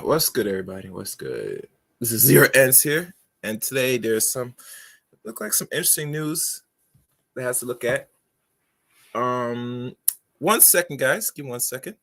What's good, everybody? What's good? This is Zero Ends here, and today there's some interesting news that has to look at. 1 second, guys. Give me 1 second.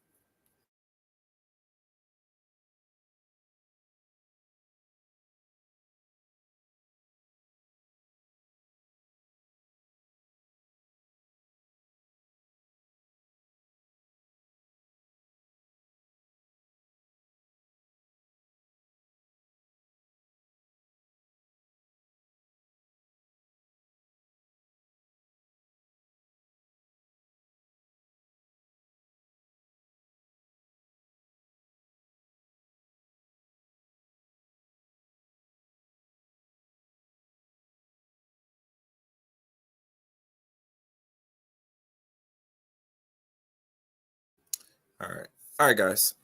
All right, guys.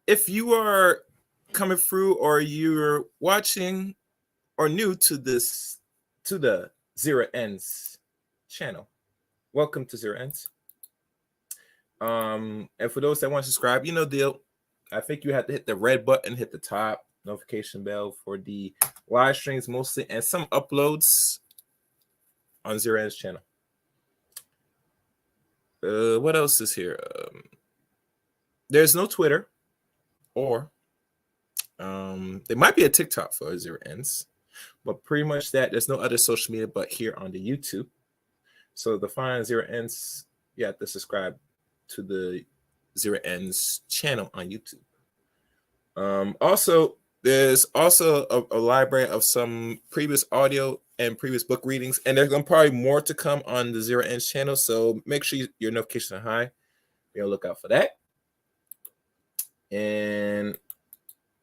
If you are coming through, or you're watching, or new to the Zero Ends channel, welcome to Zero Ends. And for those that want to subscribe, you know the deal. I think you have to hit the red button, hit the top notification bell for the live streams mostly, and some uploads on Zero Ends channel. What else is here? There's no Twitter, or there might be a TikTok for Zero Ends, but pretty much that. There's no other social media but here on the YouTube. So to find Zero Ends, you have to subscribe to the Zero Ends channel on YouTube. Also, there's also a library of some previous audio and previous book readings, and there's probably more to come on the Zero Ends channel. So make sure your notifications are high. Be on the lookout for that. And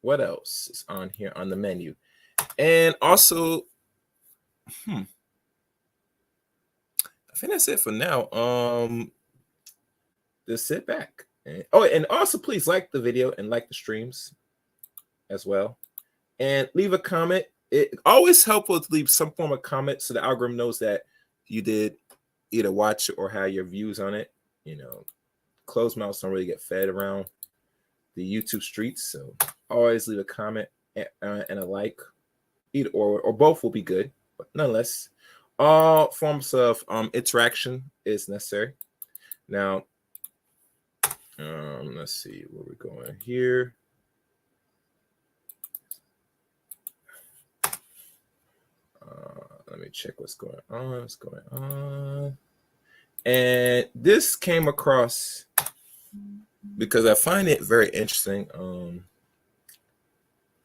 what else is on here on the menu? And also, I think that's it for now. Just sit back. And also please like the video and like the streams as well. And leave a comment. It always helpful to leave some form of comment so the algorithm knows that you did either watch it or have your views on it. You know, closed mouths don't really get fed around the YouTube streets, so always leave a comment and a like. Either or both will be good, but nonetheless, all forms of interaction is necessary. Now, let's see where we're going here. Let me check what's going on. And this came across because I find it very interesting. And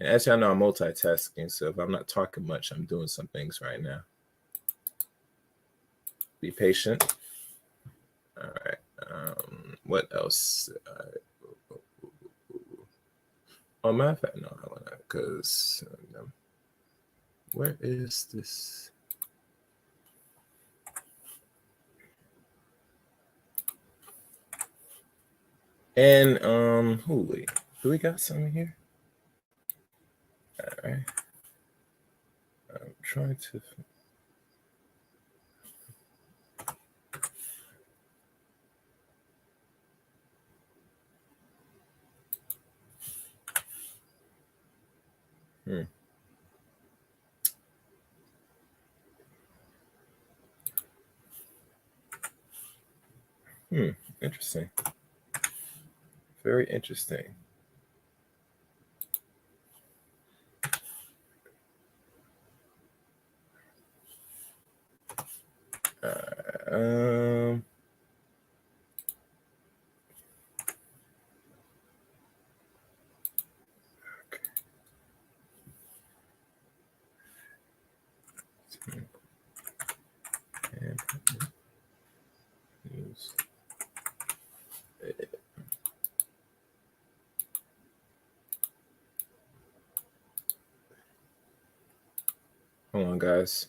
as y'all know, I'm multitasking, so if I'm not talking much, I'm doing some things right now. Be patient. All right. What else? Oh, matter of fact, no, I want to, because where is this? And holy, do we got something here? All right. I'm trying to. Interesting. Very interesting. Okay. News. Hold on, guys.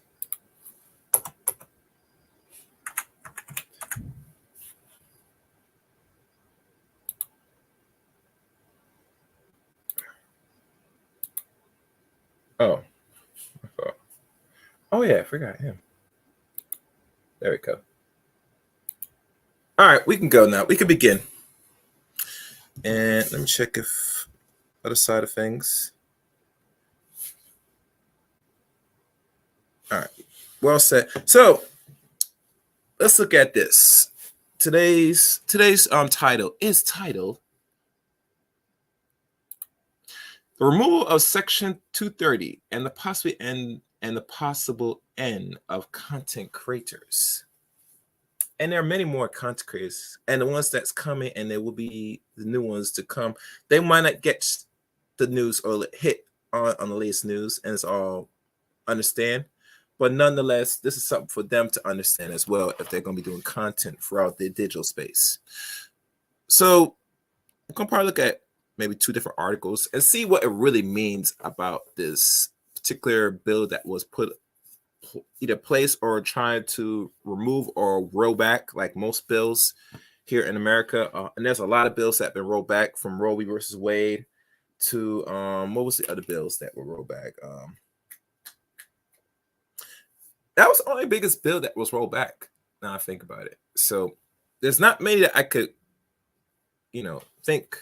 Oh. Oh yeah, I forgot him. There we go. All right, we can go now. We can begin. And let me check if other side of things. All right, well said. So let's look at this. Today's title is titled "The Removal of Section 230 and the possible end of content creators." And there are many more content creators, and the ones that's coming, and there will be the new ones to come. They might not get the news or hit on the latest news, and it's all understand. But nonetheless, this is something for them to understand as well if they're going to be doing content throughout the digital space. So I'm going to probably look at maybe 2 different articles and see what it really means about this particular bill that was put either placed or trying to remove or roll back, like most bills here in America. And there's a lot of bills that have been rolled back, from Roe v. versus Wade to what was the other bills that were rolled back? That was the only biggest bill that was rolled back. Now I think about it. So there's not many that I could, think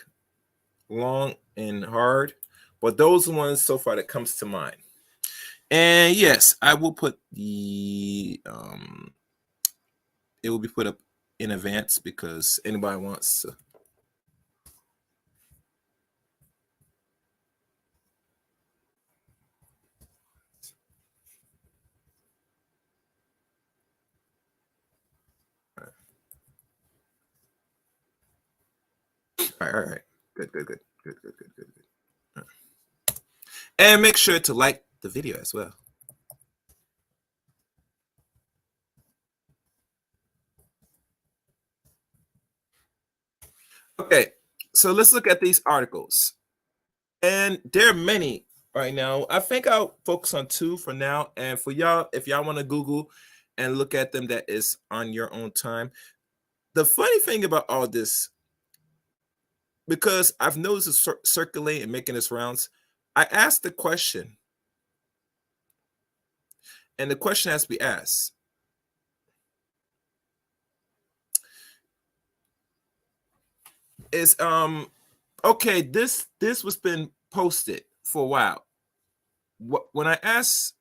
long and hard, but those are the ones so far that comes to mind. And yes, I will put the it will be put up in advance because anybody wants to. All right. Good. And make sure to like the video as well. Okay, so let's look at these articles. And there are many right now. I think I'll focus on 2 for now. And for y'all, if y'all want to Google and look at them, that is on your own time. The funny thing about all this, because I've noticed it circulating and making its rounds, I asked the question, and the question has to be asked. Is okay, this was been posted for a while. When I ask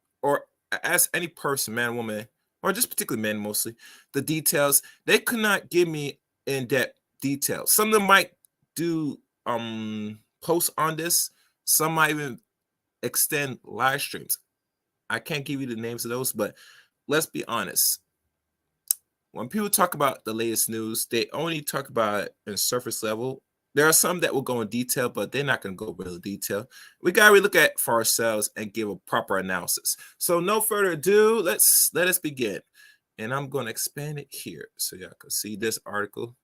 any person, man, woman, or just particularly men mostly, the details, they could not give me in-depth details. Some of them might do posts on this. Some might even extend live streams. I can't give you the names of those, but let's be honest. When people talk about the latest news, they only talk about it in surface level. There are some that will go in detail, but they're not going to go real detail. We got to really look at for ourselves and give a proper analysis. So no further ado, let us begin. And I'm going to expand it here so y'all can see this article.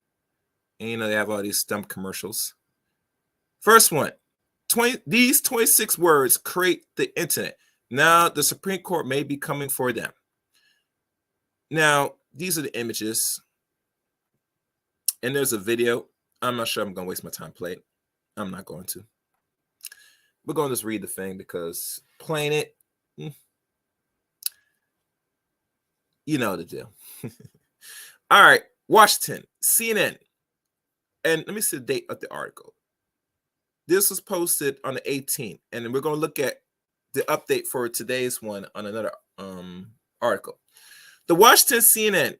And they have all these dumb commercials. First one, these 26 words create the internet. Now the Supreme Court may be coming for them. Now, these are the images. And there's a video. I'm not sure I'm going to waste my time playing it. I'm not going to. We're going to just read the thing because playing it, you know the deal. All right, Washington, CNN. And let me see the date of the article. This was posted on the 18th. And then we're going to look at the update for today's one on another article. The Washington CNN,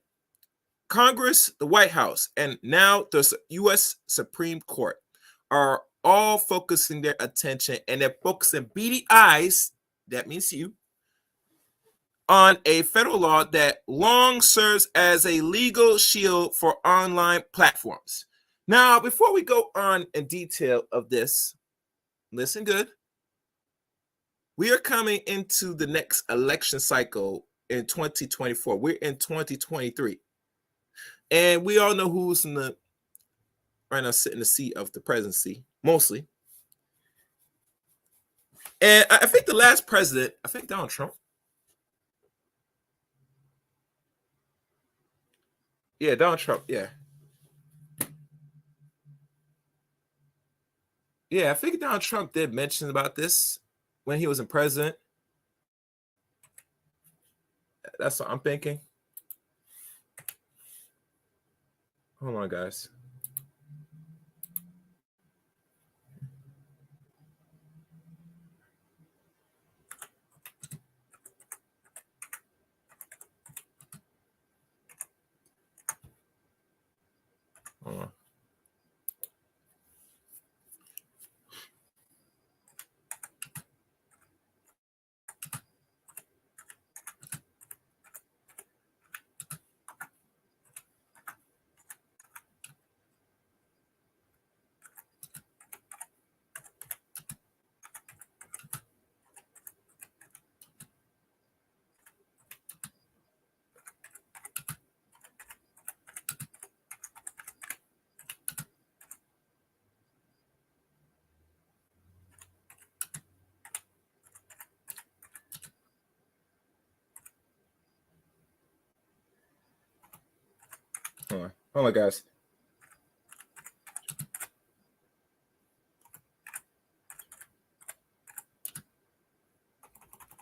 Congress, the White House, and now the U.S. Supreme Court are all focusing their attention, and they're focusing beady eyes, that means you, on a federal law that long serves as a legal shield for online platforms. Now, before we go on in detail of this, listen good. We are coming into the next election cycle in 2024. We're in 2023. And we all know who's in the right now sitting in the seat of the presidency, mostly. And I think the last president, I think Donald Trump. Yeah, Donald Trump, yeah. Yeah, I think Donald Trump did mention about this when he was in president. That's what I'm thinking. Hold on, guys. Hold on. Hold on, guys.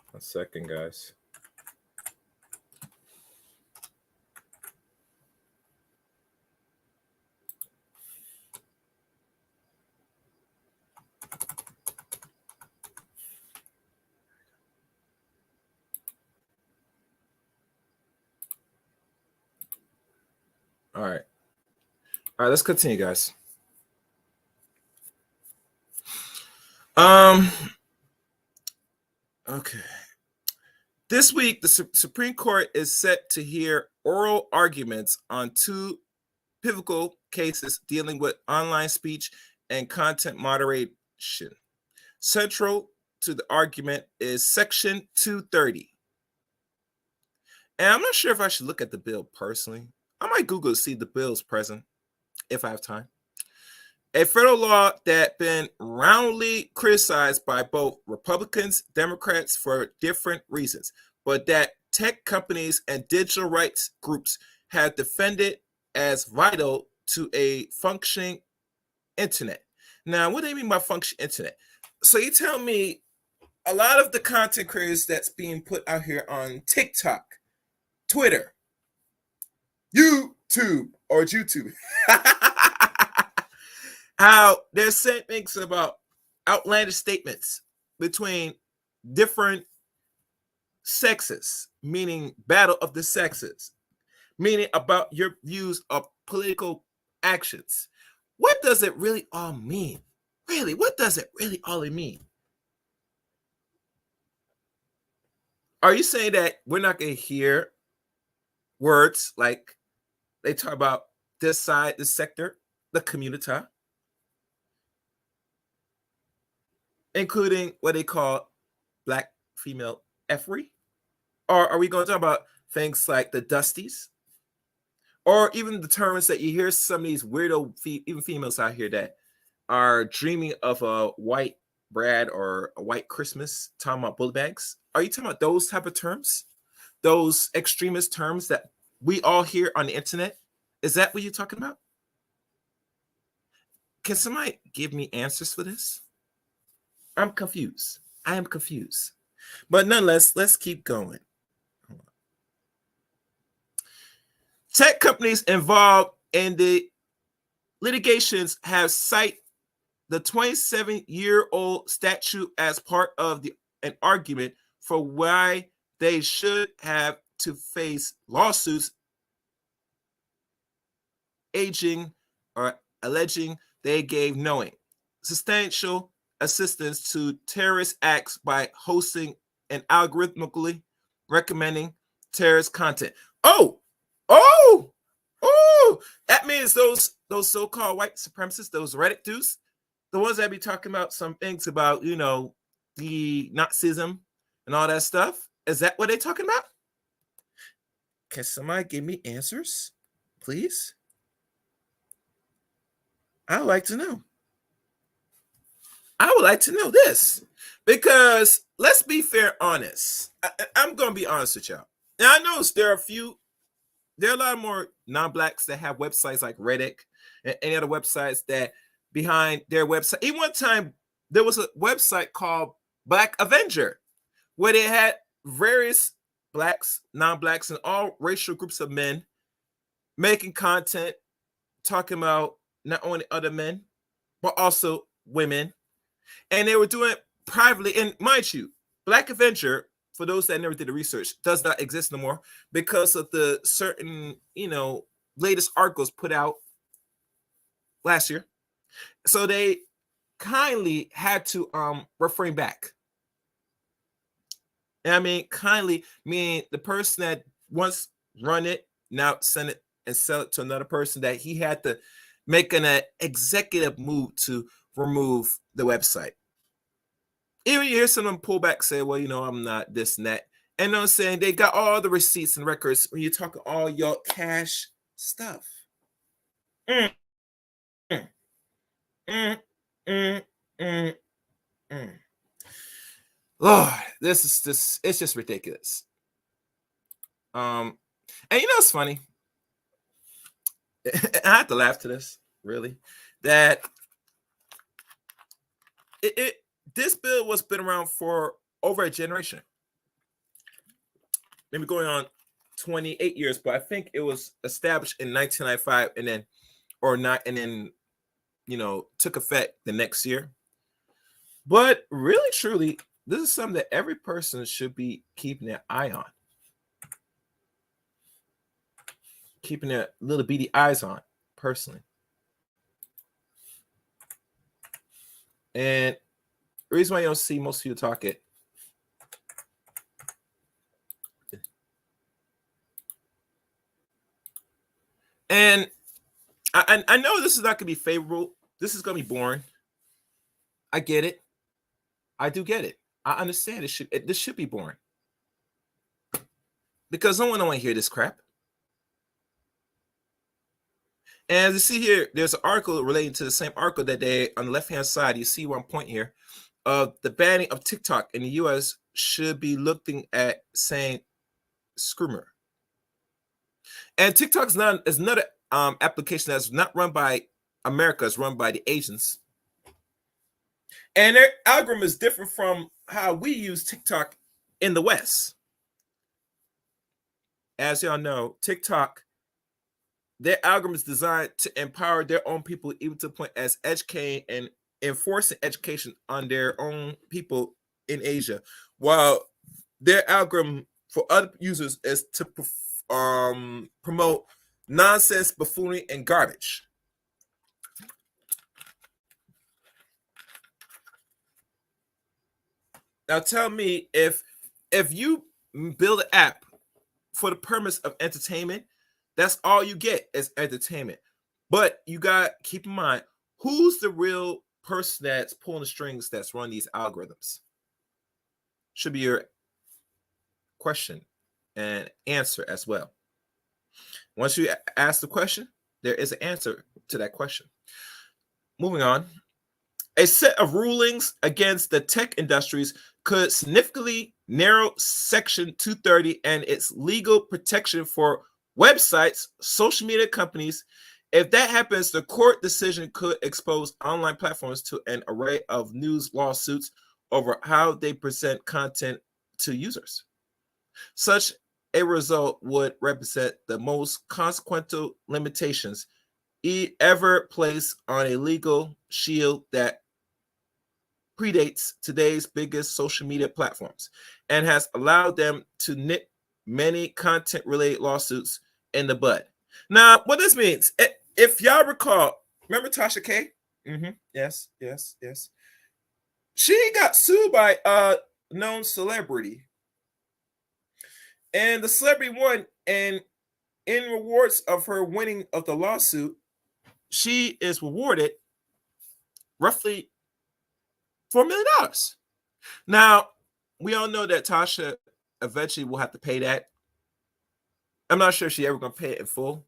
One second, guys. All right. All right, let's continue, guys. Okay. This week, the Supreme Court is set to hear oral arguments on two pivotal cases dealing with online speech and content moderation. Central to the argument is Section 230. And I'm not sure if I should look at the bill personally. I might Google to see the bill's present if I have time. A federal law that been roundly criticized by both Republicans, Democrats for different reasons, but that tech companies and digital rights groups have defended as vital to a functioning internet. Now, what do they mean by functioning internet? So you tell me a lot of the content creators that's being put out here on TikTok, Twitter, YouTube, how they're saying things about outlandish statements between different sexes, meaning battle of the sexes, meaning about your views of political actions. What does it really all mean? Really, what does it really all mean? Are you saying that we're not going to hear words like they talk about this side, this sector, the community, including what they call black female effery? Or are we going to talk about things like the dusties? Or even the terms that you hear some of these weirdo, even females out here that are dreaming of a white Brad or a white Christmas, talking about bullet bags? Are you talking about those type of terms? Those extremist terms that we all hear on the internet? Is that what you're talking about? Can somebody give me answers for this? I'm confused. I am confused. But nonetheless, let's keep going. Tech companies involved in the litigations have cited the 27-year-old statute as part of an argument for why they should have to face lawsuits alleging they gave knowing substantial assistance to terrorist acts by hosting and algorithmically recommending terrorist content. Oh, that means those so-called white supremacists, those Reddit dudes, the ones that be talking about some things about, you know, the Nazism and all that stuff. Is that what they're talking about? Can somebody give me answers, please? I would like to know. I would like to know this, because let's be fair, honest. I'm going to be honest with y'all. Now, I know there are a lot more non-blacks that have websites like Reddit and any other websites that behind their website. Even one time, there was a website called Black Avenger, where they had various blacks, non-blacks, and all racial groups of men making content, talking about not only other men, but also women. And they were doing it privately. And mind you, Black Avenger, for those that never did the research, does not exist no more because of the certain, you know, latest articles put out last year. So they kindly had to refrain back. And I mean, kindly meaning the person that once run it, now send it and sell it to another person, that he had to make an executive move to remove the website. Even you hear someone pull back, say, well, you know, I'm not this and that. And you know what I'm saying? They got all the receipts and records when you're talking all your cash stuff. Mm, mm, mm, mm, mm, mm. Lord, it's just ridiculous. And you know what's funny? I have to laugh to this, really. That this bill was been around for over a generation, maybe going on 28 years, but I think it was established in 1995 and then you know, took effect the next year. But really, truly, this is something that every person should be keeping their eye on, keeping their little beady eyes on, personally. And the reason why you don't see most people talk it, and I know this is not going to be favorable. This is going to be boring. I get it. I do get it. I understand this should be boring, because no one want to hear this crap. And as you see here, there's an article relating to the same article that they, on the left-hand side, you see one point here of the banning of TikTok in the U.S. should be looking at saying screamer. And TikTok is another application that's not run by America, it's run by the Asians. And their algorithm is different from how we use TikTok in the West. As y'all know, TikTok, their algorithm is designed to empower their own people, even to the point as educating and enforcing education on their own people in Asia, while their algorithm for other users is to promote nonsense, buffoonery, and garbage. Now tell me, if you build an app for the purpose of entertainment, that's all you get is entertainment. But you got to keep in mind, who's the real person that's pulling the strings, that's running these algorithms? Should be your question and answer as well. Once you ask the question, there is an answer to that question. Moving on. A set of rulings against the tech industries could significantly narrow Section 230 and its legal protection for websites, social media companies. If that happens, the court decision could expose online platforms to an array of news lawsuits over how they present content to users. Such a result would represent the most consequential limitations ever placed on a legal shield that predates today's biggest social media platforms and has allowed them to nip many content-related lawsuits in the bud. Now, what this means, if y'all recall, remember Tasha K? Yes. She got sued by a known celebrity. And the celebrity won, and in rewards of her winning of the lawsuit, she is rewarded roughly $4 million. Now, we all know that Tasha eventually will have to pay that. I'm not sure if she's ever going to pay it in full,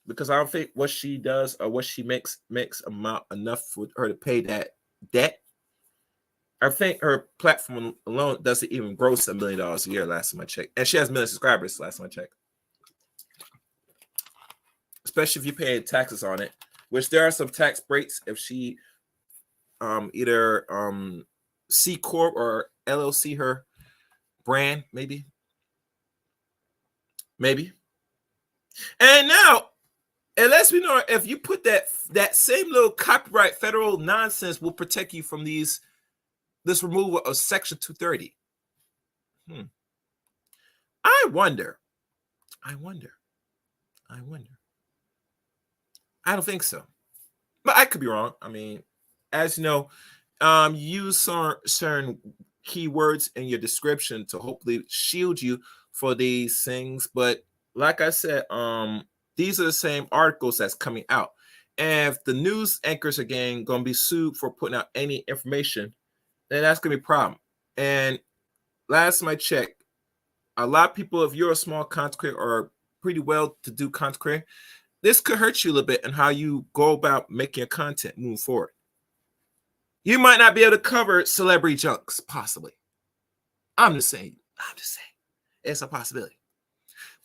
because I don't think what she does or what she makes amount enough for her to pay that debt. I think her platform alone doesn't even gross $1 million a year last time I checked. And she has 1 million subscribers last time I checked. Especially if you pay taxes on it, which there are some tax breaks if she either C Corp or LLC her brand, maybe. And now, and let's be known, if you put that same little copyright federal nonsense will protect you from this removal of Section 230. I wonder. I don't think so, but I could be wrong. I mean, as you know, use certain keywords in your description to hopefully shield you for these things. But like I said, these are the same articles that's coming out. And if the news anchors again going to be sued for putting out any information, then that's going to be a problem. And last time I checked, a lot of people, if you're a small content creator or pretty well-to-do content creator, this could hurt you a little bit in how you go about making your content moving forward. You might not be able to cover celebrity junks, possibly. I'm just saying. It's a possibility.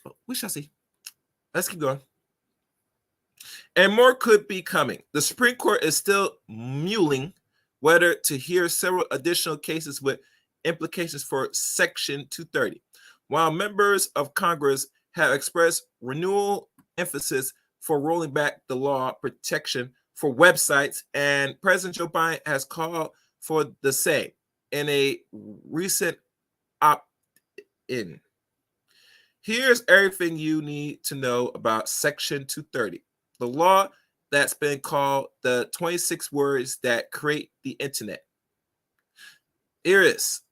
But we shall see. Let's keep going. And more could be coming. The Supreme Court is still mulling whether to hear several additional cases with implications for Section 230. While members of Congress have expressed renewal emphasis for rolling back the law protection for websites, and President Joe Biden has called for the same in a recent opt-in. Here's everything you need to know about Section 230, the law that's been called the 26 words that create the internet. Here is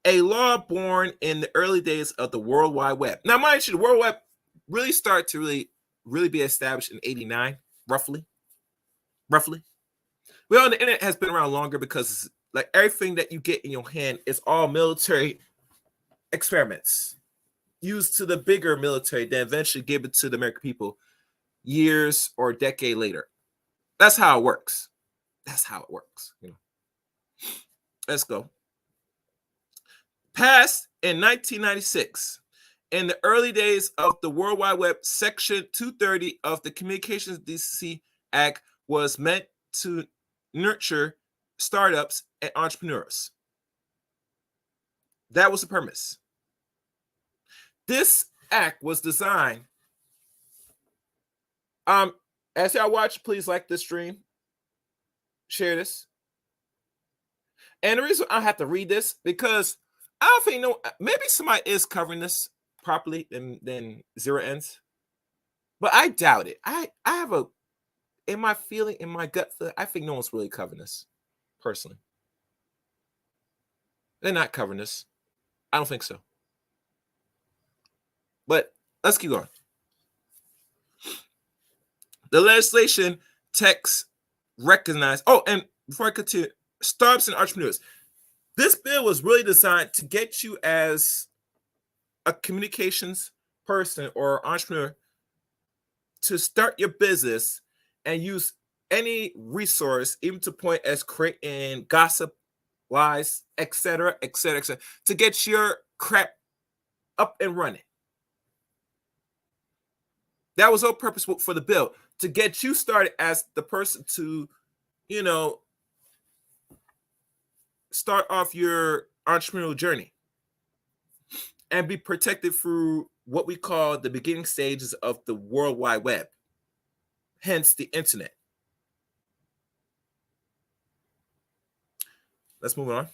a law born in the early days of the World Wide Web. Now, mind you, the World Wide Web really started to really be established in 89, roughly. Well, the internet has been around longer because like everything that you get in your hand is all military experiments used to the bigger military, then eventually give it to the American people years or a decade later. That's how it works. You know. Let's go. Passed in 1996. In the early days of the World Wide Web, Section 230 of the Communications Decency Act was meant to nurture startups and entrepreneurs. That was the premise. This act was designed. As y'all watch, please like this stream, share this. And the reason I have to read this because I don't think maybe somebody is covering this properly and then Zero Ends, but I doubt it. I have in my gut feel, I think no one's really covering this personally. They're not covering this. I don't think so. But let's keep going. The legislation text recognized. Oh, and before I continue, startups and entrepreneurs. This bill was really designed to get you as a communications person or entrepreneur to start your business and use any resource, even to point as creating gossip, lies, etc., to get your crap up and running. That was the whole purpose for the bill, to get you started as the person to, start off your entrepreneurial journey and be protected through what we call the beginning stages of the World Wide Web, hence the internet. Let's move on.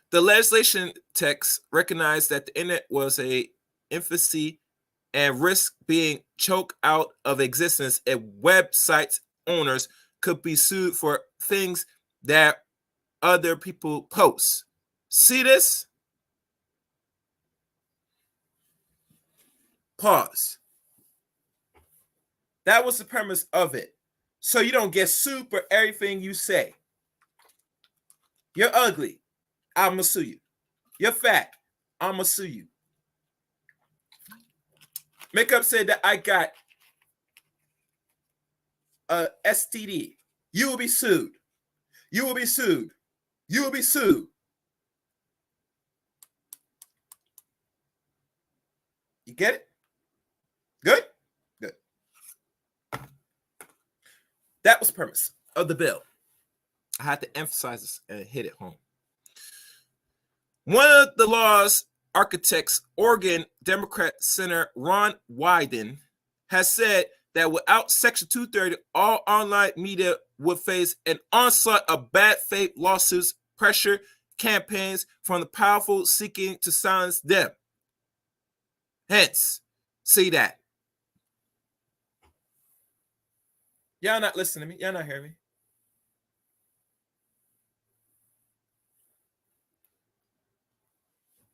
The legislation text recognized that the internet was a infancy and risk being choked out of existence if websites owners could be sued for things that other people post. See this? Pause. That was the premise of it. So you don't get sued for everything you say. You're ugly. I'm going to sue you. You're fat. I'm going to sue you. Makeup said that I got a STD. You will be sued. You will be sued. You will be sued. You get it? Good? Good. That was the premise of the bill. I had to emphasize this and hit it home. One of the law's architects, Oregon Democrat Senator Ron Wyden, has said that without Section 230, all online media would face an onslaught of bad faith lawsuits, pressure, campaigns from the powerful seeking to silence them. Hence, see that. Y'all not listening to me. Y'all not hearing me.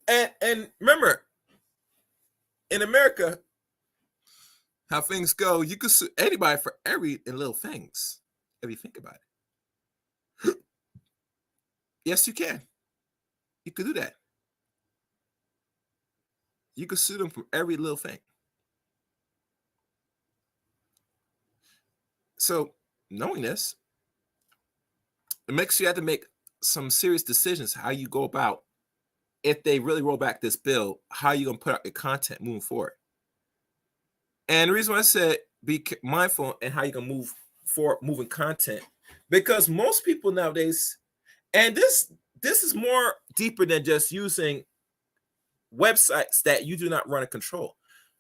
And remember, in America, how things go, you can sue anybody for every little things, if you think about it. Yes, you can. You could do that. You could sue them for every little thing. So, knowing this, it makes you have to make some serious decisions how you go about, if they really roll back this bill, how you going to put out your content moving forward. And the reason why I said be mindful and how you can move forward, moving content, because most people nowadays, and this is more deeper than just using websites that you do not run and control.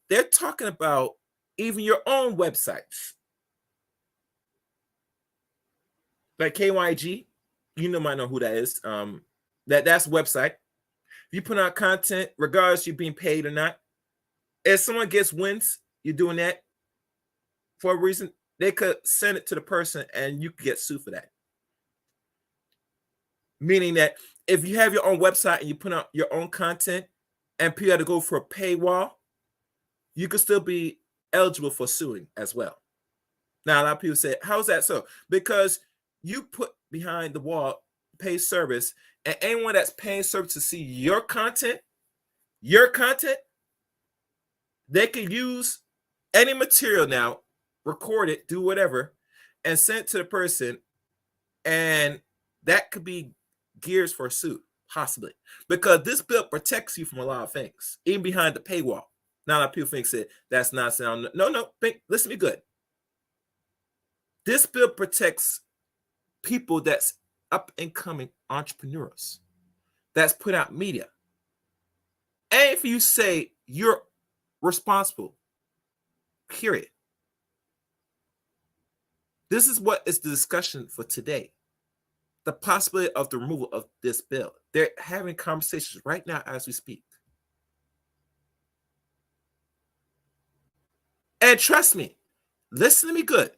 They're talking about even your own websites. Like KYG, might know who that is. That's a website. You put out content, regardless you're being paid or not. If someone gets wins, you're doing that for a reason, they could send it to the person and you could get sued for that. Meaning that if you have your own website and you put out your own content and people have to go for a paywall, you could still be eligible for suing as well. Now, a lot of people say, how is that so? Because you put behind the wall pay service, and anyone that's paying service to see your content, they can use any material now, record it, do whatever, and send it to the person, and that could be gears for a suit, possibly, because this bill protects you from a lot of things, even behind the paywall. Now, a lot of people think that's not sound. No, listen to me good. This bill protects people that's up and coming entrepreneurs, that's put out media. And if you say you're responsible, period. This is what is the discussion for today. The possibility of the removal of this bill. They're having conversations right now as we speak. And trust me, listen to me good.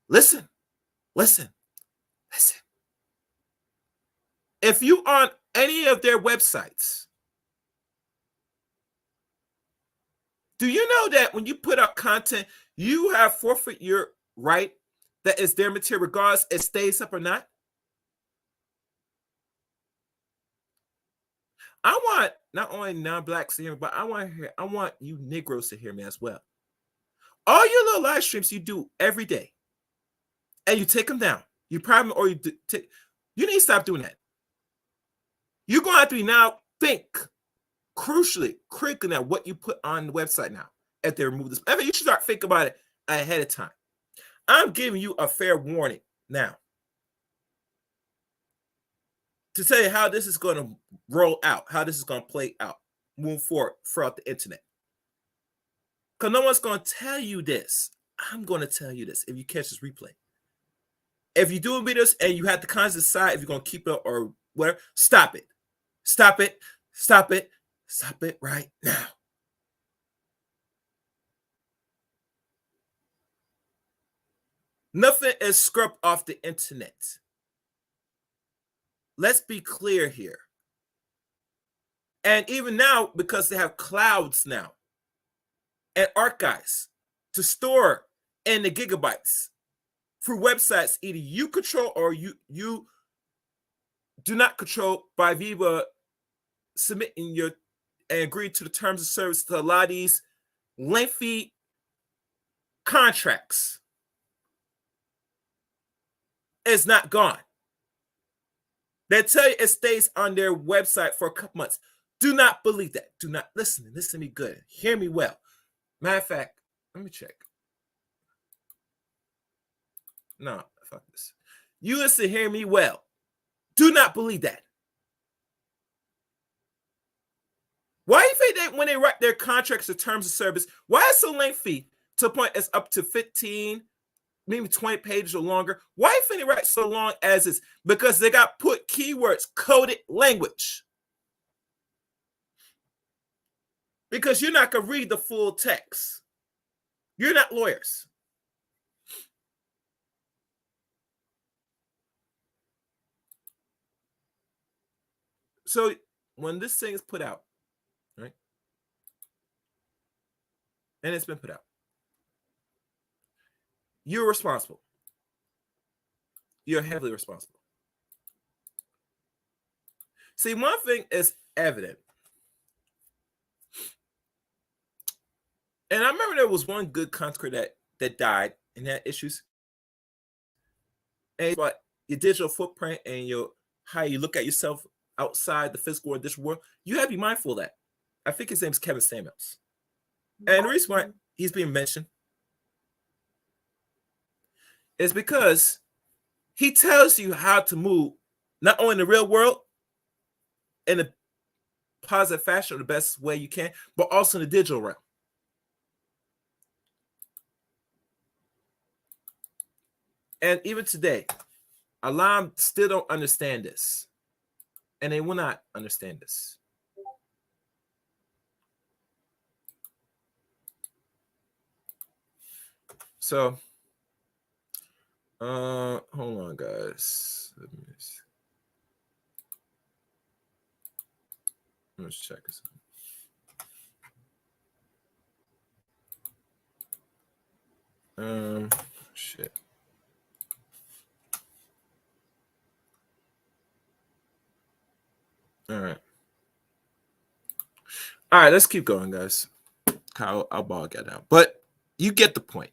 Listen. If you on any of their websites, do you know that when you put out content, you have forfeit your right that is their material, regardless it stays up or not? I want not only non-blacks to hear me, but I want you Negroes to hear me as well. All your little live streams you do every day, and you take them down. You probably, or you need to stop doing that. You're going to have to now think critically at what you put on the website now. If they remove this, I mean, you should start thinking about it ahead of time. I'm giving you a fair warning now to tell you how this is going to roll out, how this is going to play out, move forward throughout the internet. Because no one's going to tell you this. I'm going to tell you this if you catch this replay. If you're doing videos and you have to constantly decide if you're going to keep it or whatever, stop it. Stop it. Stop it. Stop it right now. Nothing is scrubbed off the internet. Let's be clear here. And even now, because they have clouds now, and archives to store in the gigabytes through websites either you control or you do not control by Viva submitting your and agree to the terms of service to allow these lengthy contracts. It's not gone. They tell you it stays on their website for a couple months. Do not believe that. Do not listen to me good. Hear me well. Matter of fact, let me check. No, fuck this. You listen, hear me well. Do not believe that. Why do you think that when they write their contracts or terms of service, why is it so lengthy to the point it's up to 15, maybe 20 pages or longer? Why do you think they write so long as is? Because they got put keywords, coded language. Because you're not going to read the full text. You're not lawyers. So when this thing is put out, right? And it's been put out, you're responsible. You're heavily responsible. See, one thing is evident. And I remember there was one good content creator that died and had issues. And it's about your digital footprint and how you look at yourself outside the physical or digital world. You have to be mindful of that. I think his name is Kevin Samuels. And the reason why he's being mentioned is because he tells you how to move, not only in the real world, in a positive fashion or the best way you can, but also in the digital realm. And even today, a lot of them still don't understand this. And they will not understand this. So, hold on, guys. Let's check this out. Shit. All right, let's keep going, guys. I'll bog that down, but you get the point.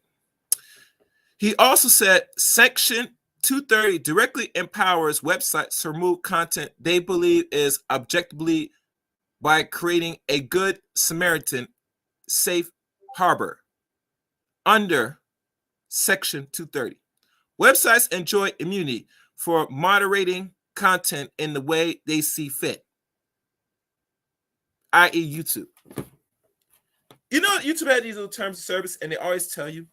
He also said Section 230 directly empowers websites to remove content they believe is objectively by creating a good Samaritan safe harbor under Section 230. Websites enjoy immunity for moderating content in the way they see fit, i.e. YouTube. You know, YouTube had these little terms of service, and they always tell you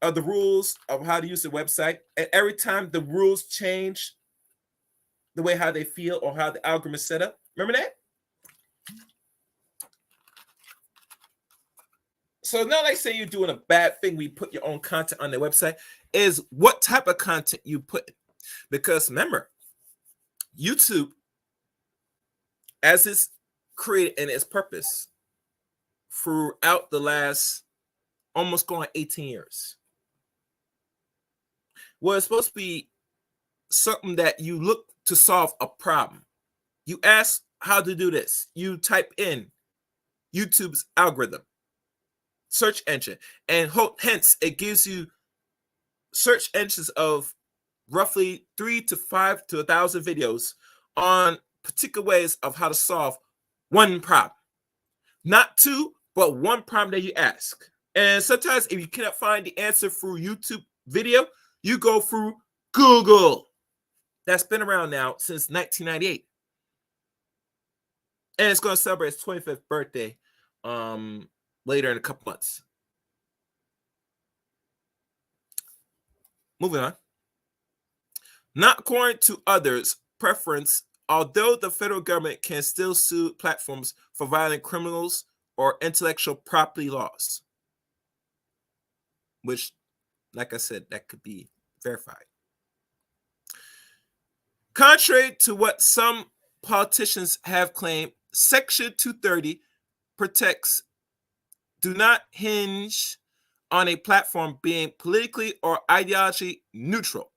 the rules of how to use the website. And every time the rules change the way how they feel or how the algorithm is set up. Remember that? So not like saying you're doing a bad thing when you put your own content on their website, is what type of content you put. Because remember, YouTube, as it's created and its purpose throughout the last almost going 18 years, well, it's supposed to be something that you look to solve a problem. You ask how to do this. You type in YouTube's algorithm, search engine, and hence it gives you search engines of roughly 3 to 5 to 1,000 videos on particular ways of how to solve one problem. Not two, but one problem that you ask. And sometimes if you cannot find the answer through YouTube video, you go through Google. That's been around now since 1998. And it's going to celebrate its 25th birthday later in a couple months. Moving on. Not according to others' preference, although the federal government can still sue platforms for violating criminals or intellectual property laws, which, like I said, that could be verified. Contrary to what some politicians have claimed, Section 230 protects do not hinge on a platform being politically or ideology neutral.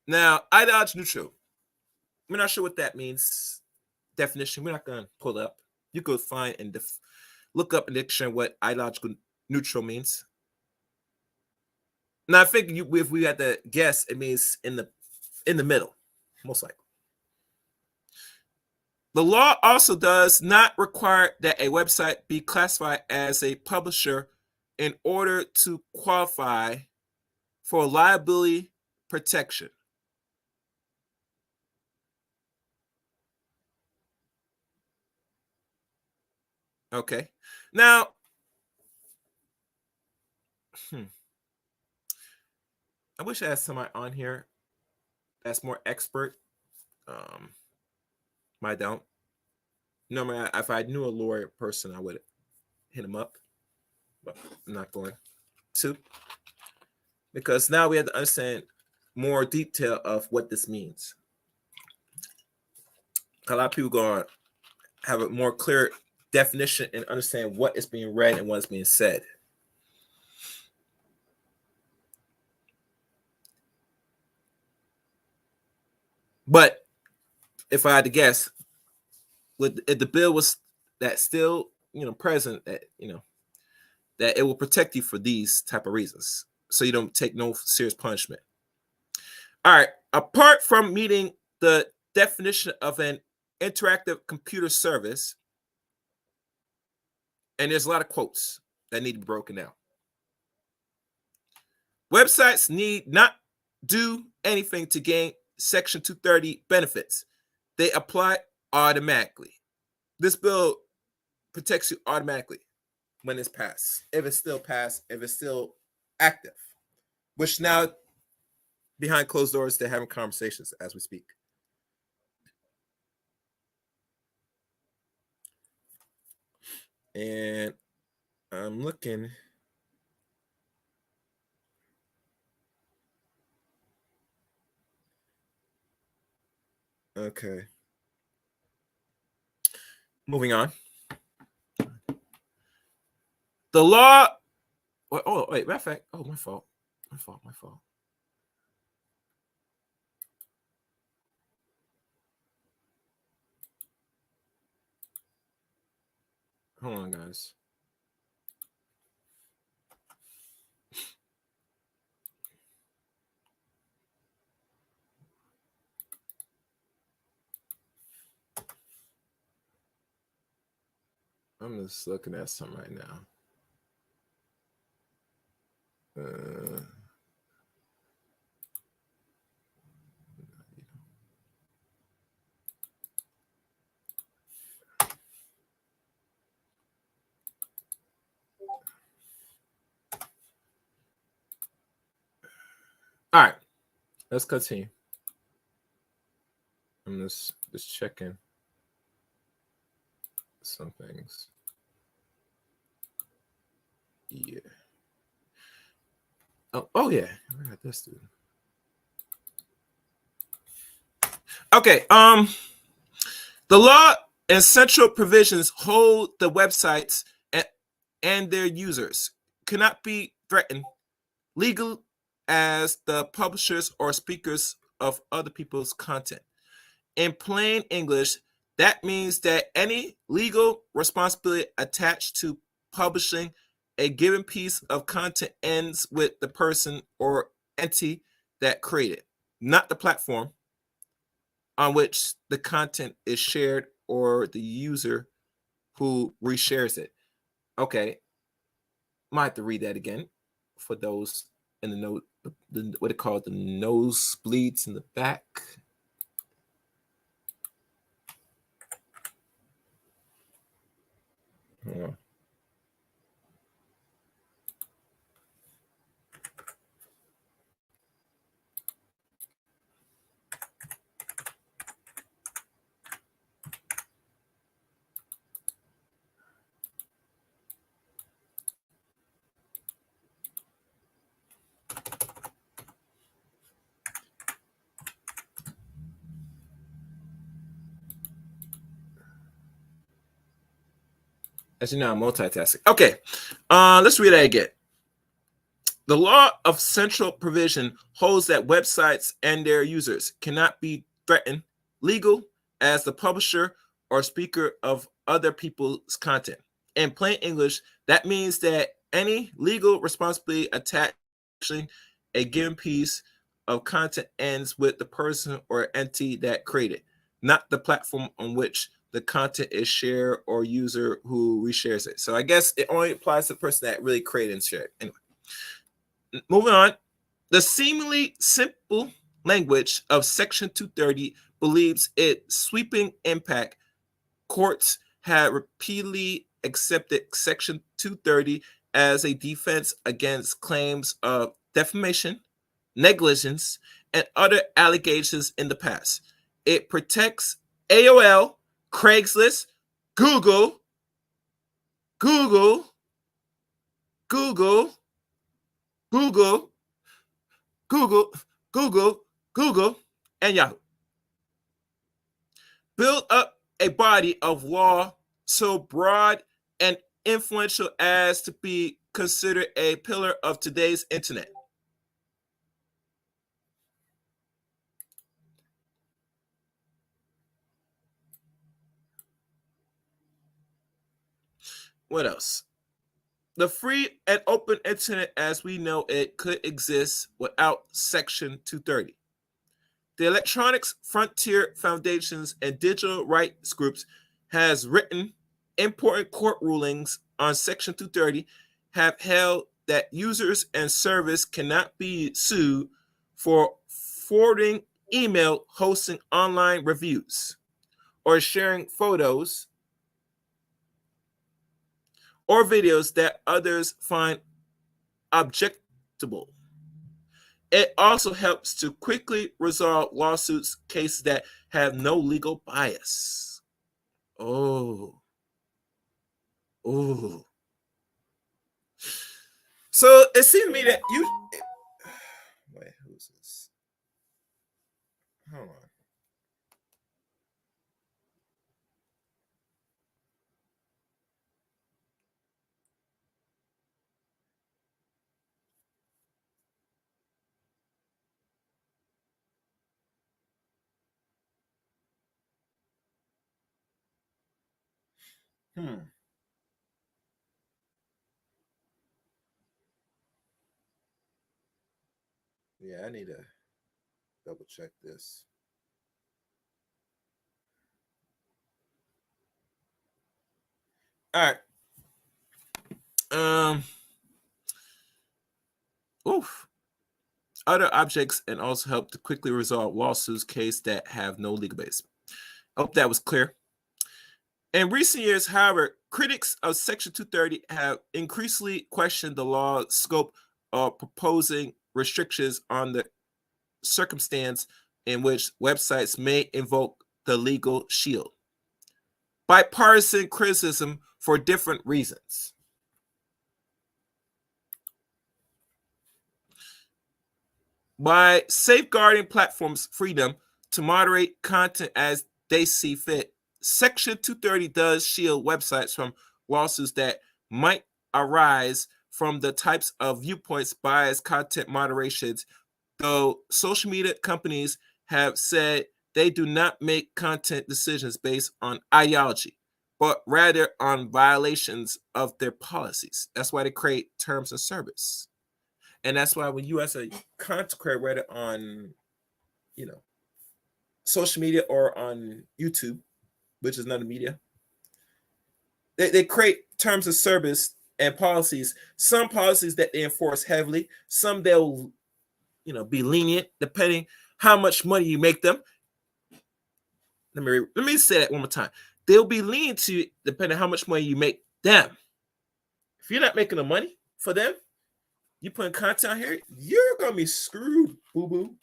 Now, ideology neutral, we're not sure what that means. Definition, we're not going to pull it up. You could find and look up in the dictionary what ideological neutral means. Now, I think if we had to guess, it means in the middle, most likely. The law also does not require that a website be classified as a publisher in order to qualify for liability protection. Okay. Now, I wish I had somebody on here that's more expert. I don't. Normally, if I knew a lawyer person, I would hit him up, but I'm not going to, because now we have to understand more detail of what this means. A lot of people going to have a more clear definition and understand what is being read and what is being said. But if I had to guess, if the bill was that still present, that that it will protect you for these type of reasons, so you don't take no serious punishment. All right. Apart from meeting the definition of an interactive computer service, and there's a lot of quotes that need to be broken down. Websites need not do anything to gain Section 230 benefits. They apply automatically. This bill protects you automatically when it's passed, if it's still passed, if it's still active, which now behind closed doors they're having conversations as we speak. And I'm looking. Okay. Moving on. The law. Oh, wait, matter of fact. Oh, my fault. My fault. Hold on, guys. I'm just looking at something right now. All right, let's continue. I'm just checking some things. Yeah. Oh yeah. I got this dude. Okay. The law and central provisions hold the websites and their users cannot be threatened legal as the publishers or speakers of other people's content. In plain English, that means that any legal responsibility attached to publishing a given piece of content ends with the person or entity that created, not the platform on which the content is shared or the user who reshares it. Okay, might have to read that again for those in the note, what they call the nosebleeds in the back. Yeah. As you know, I'm multitasking. Okay, let's read that again. The law of central provision holds that websites and their users cannot be threatened legal as the publisher or speaker of other people's content. In plain English, that means that any legal responsibility attaching a given piece of content ends with the person or entity that created, not the platform on which the content is shared or user who reshares it. So I guess it only applies to the person that really created and shared. Anyway, moving on. The seemingly simple language of Section 230 believes its sweeping impact. Courts have repeatedly accepted Section 230 as a defense against claims of defamation, negligence, and other allegations in the past. It protects AOL, Craigslist, Google, Google, Google, Google, Google, Google, Google, and Yahoo. Build up a body of law so broad and influential as to be considered a pillar of today's internet. What else? The free and open internet as we know it could exist without Section 230. The Electronics Frontier Foundations and digital rights groups has written important court rulings on Section 230 have held that users and service cannot be sued for forwarding email, hosting online reviews, or sharing photos or videos that others find objectionable. It also helps to quickly resolve lawsuits cases that have no legal bias. Oh. So it seems to me that you. Wait, who's this? Hold on. Yeah, I need to double check this. All right. Other objects and also help to quickly resolve lawsuits case that have no legal base. I hope that was clear. In recent years, however, critics of Section 230 have increasingly questioned the law's scope of proposing restrictions on the circumstance in which websites may invoke the legal shield. Bipartisan criticism for different reasons. By safeguarding platforms' freedom to moderate content as they see fit, Section 230 does shield websites from lawsuits that might arise from the types of viewpoints biased content moderations, though social media companies have said they do not make content decisions based on ideology, but rather on violations of their policies. That's why they create terms of service. And that's why when you as a content creator, whether on, social media or on YouTube, which is another media, they create terms of service and policies. Some policies that they enforce heavily, some they'll, be lenient depending how much money you make them. Let me say that one more time. They'll be lenient to you depending on how much money you make them. If you're not making the money for them, you putting content out here, you're gonna be screwed, boo boo.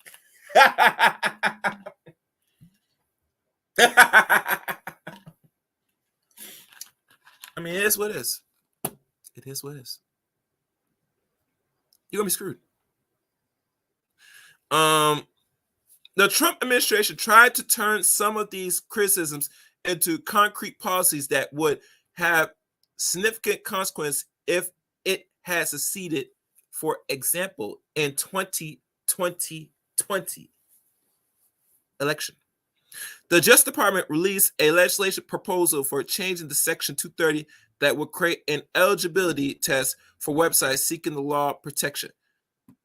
I mean, it is what it is. It is what it is. You're gonna be screwed. The Trump administration tried to turn some of these criticisms into concrete policies that would have significant consequence if it had succeeded, for example, in 2020 election. The Justice Department released a legislation proposal for changing the Section 230 that would create an eligibility test for websites seeking the law protection.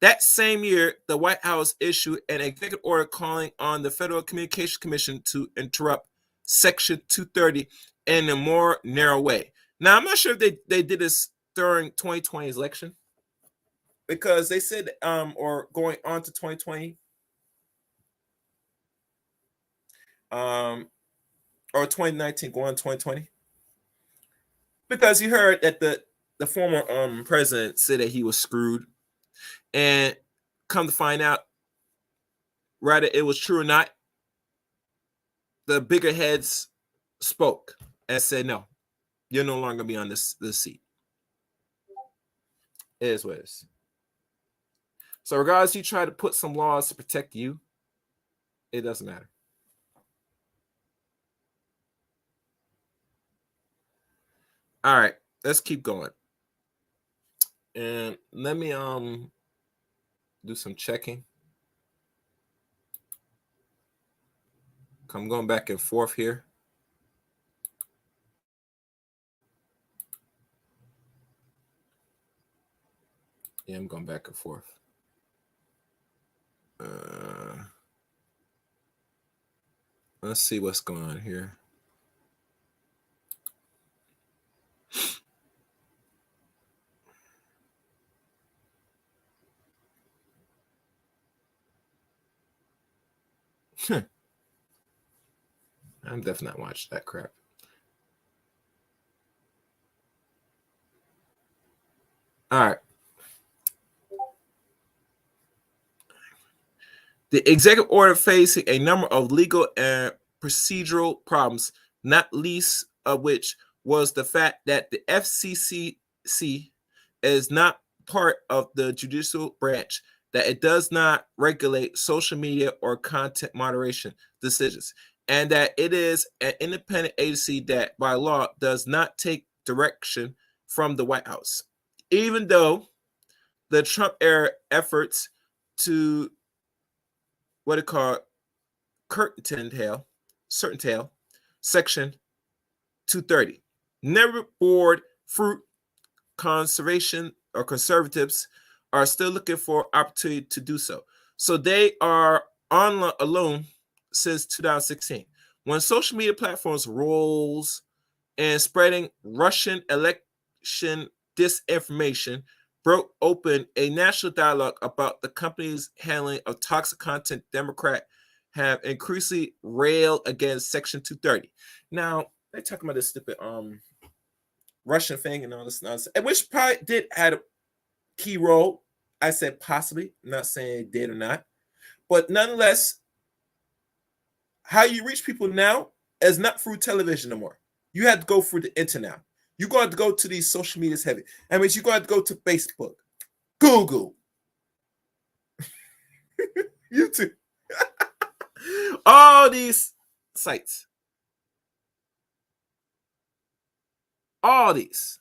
That same year, the White House issued an executive order calling on the Federal Communications Commission to interrupt Section 230 in a more narrow way. Now, I'm not sure if they did this during 2020's election, because they said, or going on to 2020, or 2019 going on 2020, because you heard that the former president said that he was screwed, and come to find out, whether it was true or not, the bigger heads spoke and said, no, you're no longer be on this seat. It is what it is. So regardless, you try to put some laws to protect you, it doesn't matter. All right, let's keep going. And let me do some checking. I'm going back and forth here. Yeah, I'm going back and forth. Let's see what's going on here. I'm definitely not watching that crap. All right. The executive order facing a number of legal and procedural problems, not least of which was the fact that the FCC is not part of the judicial branch, that it does not regulate social media or content moderation decisions, and that it is an independent agency that by law does not take direction from the White House. Even though the Trump era efforts to what it called certain tail, Section 230 never bore fruit, conservation or conservatives are still looking for opportunity to do so. So they are on alone since 2016, when social media platforms roles and spreading Russian election disinformation broke open a national dialogue about the company's handling of toxic content. Democrats have increasingly railed against Section 230. Now, they're talking about this stupid Russian thing and all this nonsense, which probably did have a key role. I said possibly, I'm not saying it did or not, but nonetheless, how you reach people now is not through television no more. You have to go through the internet. You're going to go to these social medias heavy. That means you're going to go to Facebook, Google, YouTube, all these sites. All these.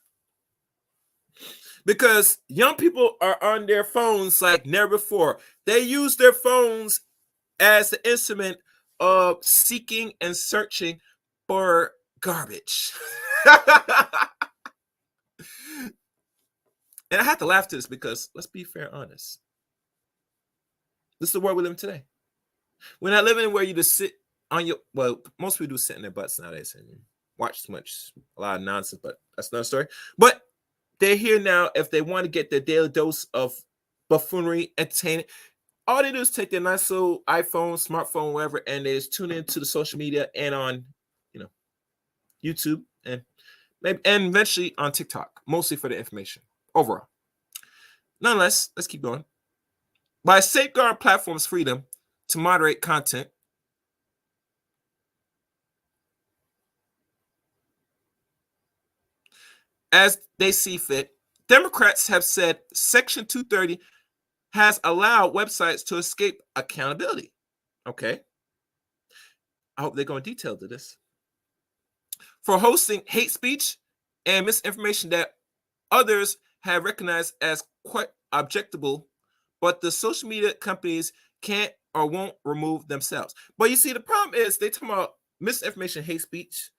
Because young people are on their phones like never before. They use their phones as the instrument of seeking and searching for garbage. And I have to laugh to this because, let's be fair, honest, this is the world we live in today. We're not living where you just sit on your, well, most people do sit in their butts nowadays and watch too much, a lot of nonsense, but that's another story. But they're here now if they want to get their daily dose of buffoonery, entertainment. All they do is take their nice little iPhone, smartphone, whatever, and they just tune into the social media and on, YouTube and maybe and eventually on TikTok, mostly for the information overall. Nonetheless, let's keep going. By safeguarding platforms' freedom to moderate content, as they see fit, Democrats have said Section 230 has allowed websites to escape accountability. Okay. I hope they go in detail to this. For hosting hate speech, and misinformation that others have recognized as quite objectable, but the social media companies can't or won't remove themselves. But you see, the problem is they talk about misinformation, hate speech.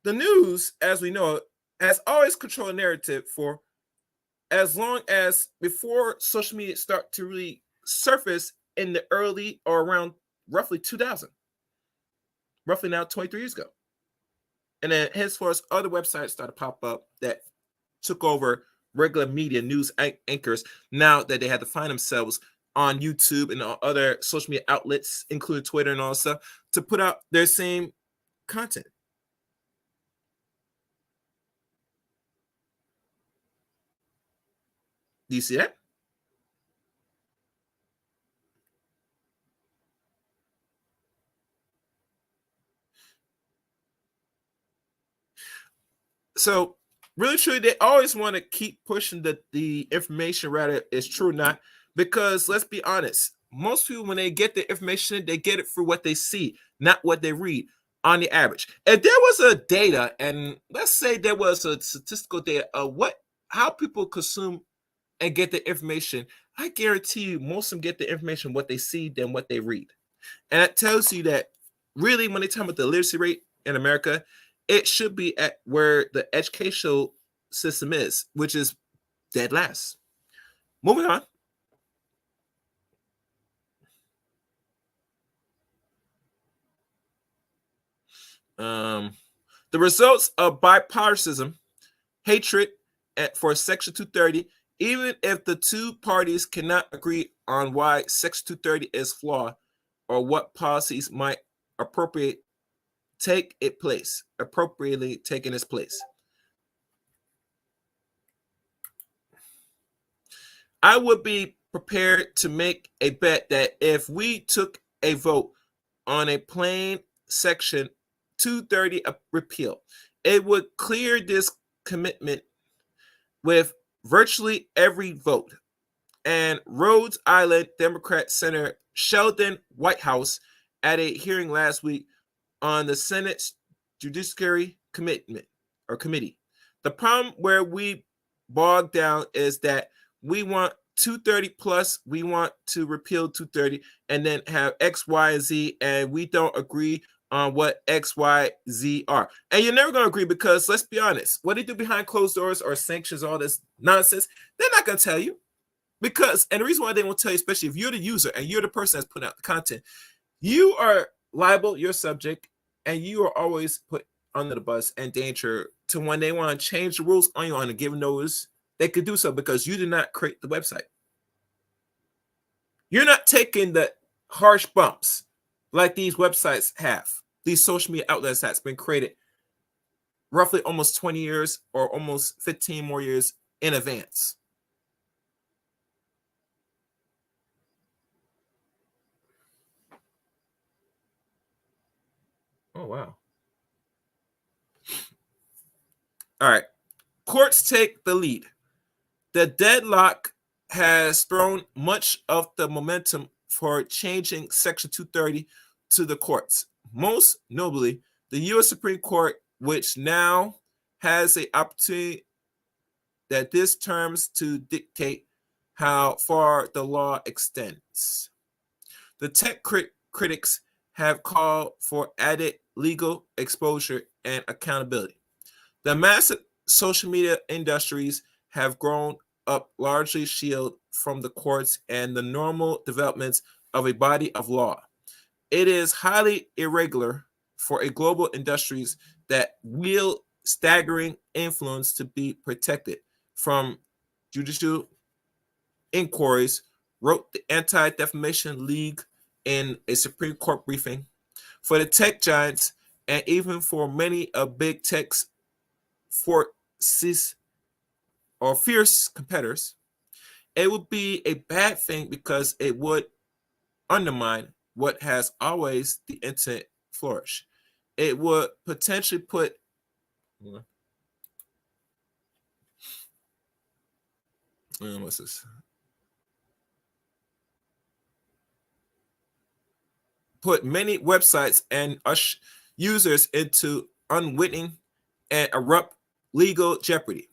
The news, as we know it, has always controlled a narrative for as long as before social media start to really surface in the early or around roughly 2000, roughly now 23 years ago. And then henceforth, other websites started to pop up that took over regular media news anchors now that they had to find themselves on YouTube and other social media outlets, including Twitter and all that stuff, to put out their same content. Do you see that? So really truly, they always want to keep pushing the information, rather it's true or not, because let's be honest, most people when they get the information, they get it through what they see, not what they read on the average. If there was a data, and let's say there was a statistical data of what how people consume and get the information, I guarantee you most of them get the information what they see than what they read. And that tells you that really when they talk about the literacy rate in America, it should be at where the educational system is, which is dead last. Moving on. The results of bipartisan hatred for Section 230, even if the two parties cannot agree on why Section 230 is flawed or what policies might appropriately take its place. I would be prepared to make a bet that if we took a vote on a plain Section 230 repeal, it would clear this commitment with virtually every vote. And Rhode Island Democrat Senator Sheldon Whitehouse at a hearing last week on the Senate's Judiciary Committee. The problem where we bog down is that we want 230 plus, we want to repeal 230 and then have X, Y, and Z, and we don't agree on what X, Y, Z are. And you're never going to agree because let's be honest, what they do behind closed doors or sanctions, all this nonsense, they're not going to tell you. Because, and the reason why they won't tell you, especially if you're the user and you're the person that's putting out the content, you are liable, you're subject, and you are always put under the bus and danger to when they want to change the rules on you on a given notice, they could do so because you did not create the website. You're not taking the harsh bumps like these websites have, these social media outlets that's been created roughly almost 20 years or almost 15 more years in advance. Oh, wow. All right. Courts take the lead. The deadlock has thrown much of the momentum for changing Section 230 to the courts. Most notably, the U.S. Supreme Court, which now has an opportunity that this terms to dictate how far the law extends. The tech critics have called for added legal exposure and accountability. The massive social media industries have grown up largely shielded from the courts and the normal developments of a body of law. It is highly irregular for a global industries that wield staggering influence to be protected from judicial inquiries, wrote the Anti-Defamation League in a Supreme Court briefing. For the tech giants and even for many of big tech's forces or fierce competitors, it would be a bad thing because it would undermine what has always the internet flourish. It would potentially put what's this? Put many websites and users into unwitting and abrupt legal jeopardy.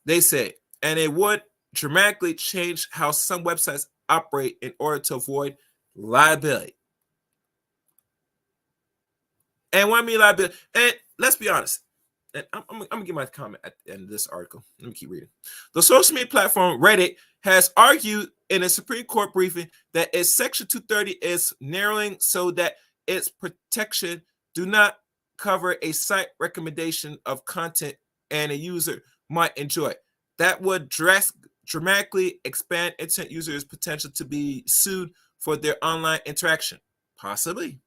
They say, and it would dramatically change how some websites operate in order to avoid liability. And what I mean liability, and let's be honest, and I'm gonna give my comment at the end of this article. Let me keep reading. The social media platform Reddit has argued in a Supreme Court briefing that its Section 230 is narrowing so that its protection do not cover a site recommendation of content and a user might enjoy. That would dramatically expand internet users' potential to be sued for their online interaction. Possibly.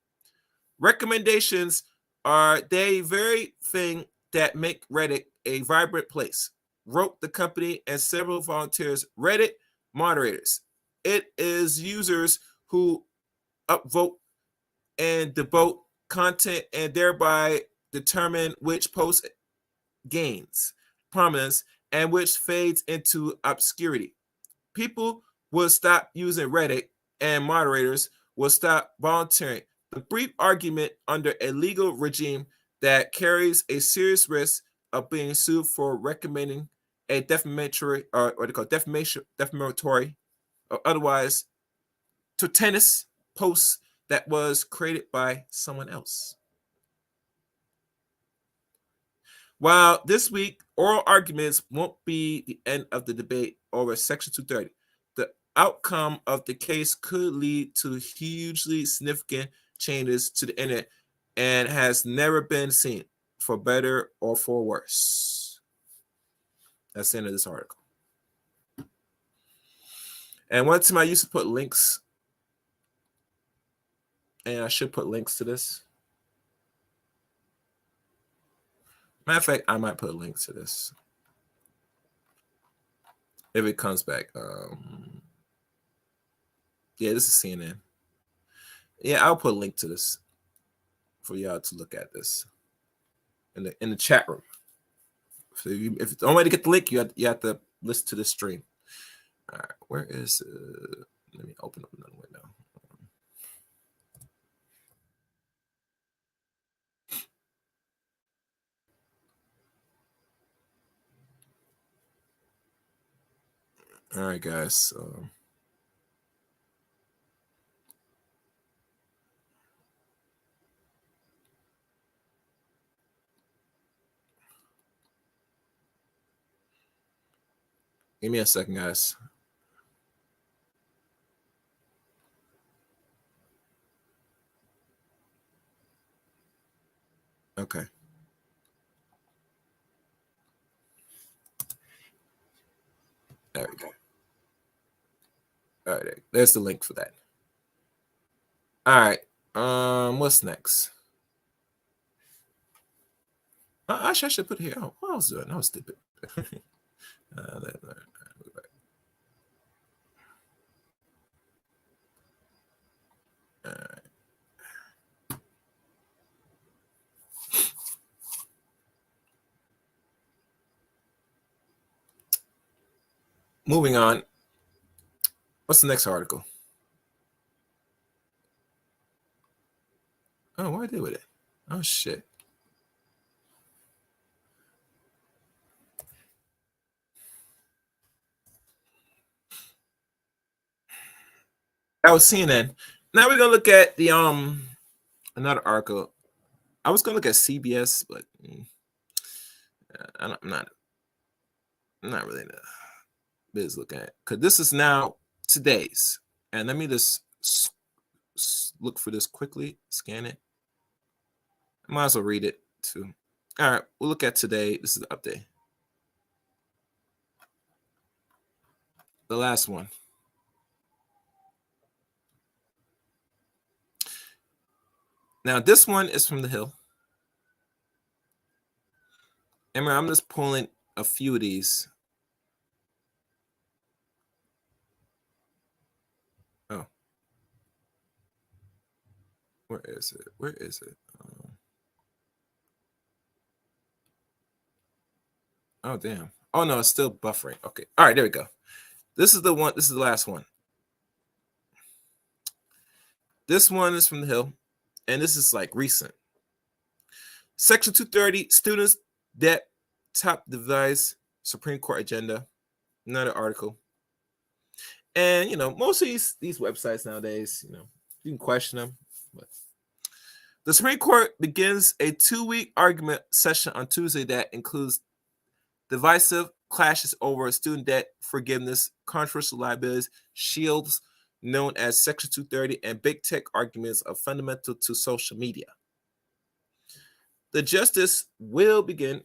Recommendations are the very thing that make Reddit a vibrant place, wrote the company and several volunteers Reddit moderators. It is users who upvote and devote content and thereby determine which post gains prominence and which fades into obscurity. People will stop using Reddit and moderators will stop volunteering. The brief argument under a legal regime that carries a serious risk of being sued for recommending a defamatory or what they call defamatory or otherwise tennis post that was created by someone else. While this week oral arguments won't be the end of the debate over Section 230, the outcome of the case could lead to hugely significant changes to the internet and has never been seen, for better or for worse. That's the end of this article. And one time I used to put links, and I should put links to this. Matter of fact, I might put a link to this if it comes back. Yeah, this is CNN. Yeah, I'll put a link to this for y'all to look at this in the chat room. So if the only way to get the link, you have to listen to this stream. All right, where is? Let me open up another window. All right, guys. Give me a second, guys. Okay. There we go. All right, there's the link for that. All right. What's next? Actually, I should put it here. Oh, what I was doing? I was stupid. All right. Moving on. What's the next article? Oh, what did I do with it? Oh, shit. That was CNN. Now we're gonna look at the another article. I was gonna look at CBS, but I'm not really in the biz looking at it because this is now today's. And let me just look for this quickly, scan it. I might as well read it too. All right, we'll look at today. This is the update. The last one. Now, this one is from The Hill. And I'm just pulling a few of these. Oh. Where is it? Where is it? Oh, damn. Oh, no, it's still buffering. Okay. All right, there we go. This is the one. This is the last one. This one is from The Hill, and this is like recent. Section 230, students' debt top device Supreme Court agenda. Another article. And most of these websites nowadays, you can question them. But the Supreme Court begins a 2-week argument session on Tuesday that includes divisive clashes over student debt forgiveness, controversial liabilities, shields known as Section 230, and big tech arguments are fundamental to social media. The justice will begin.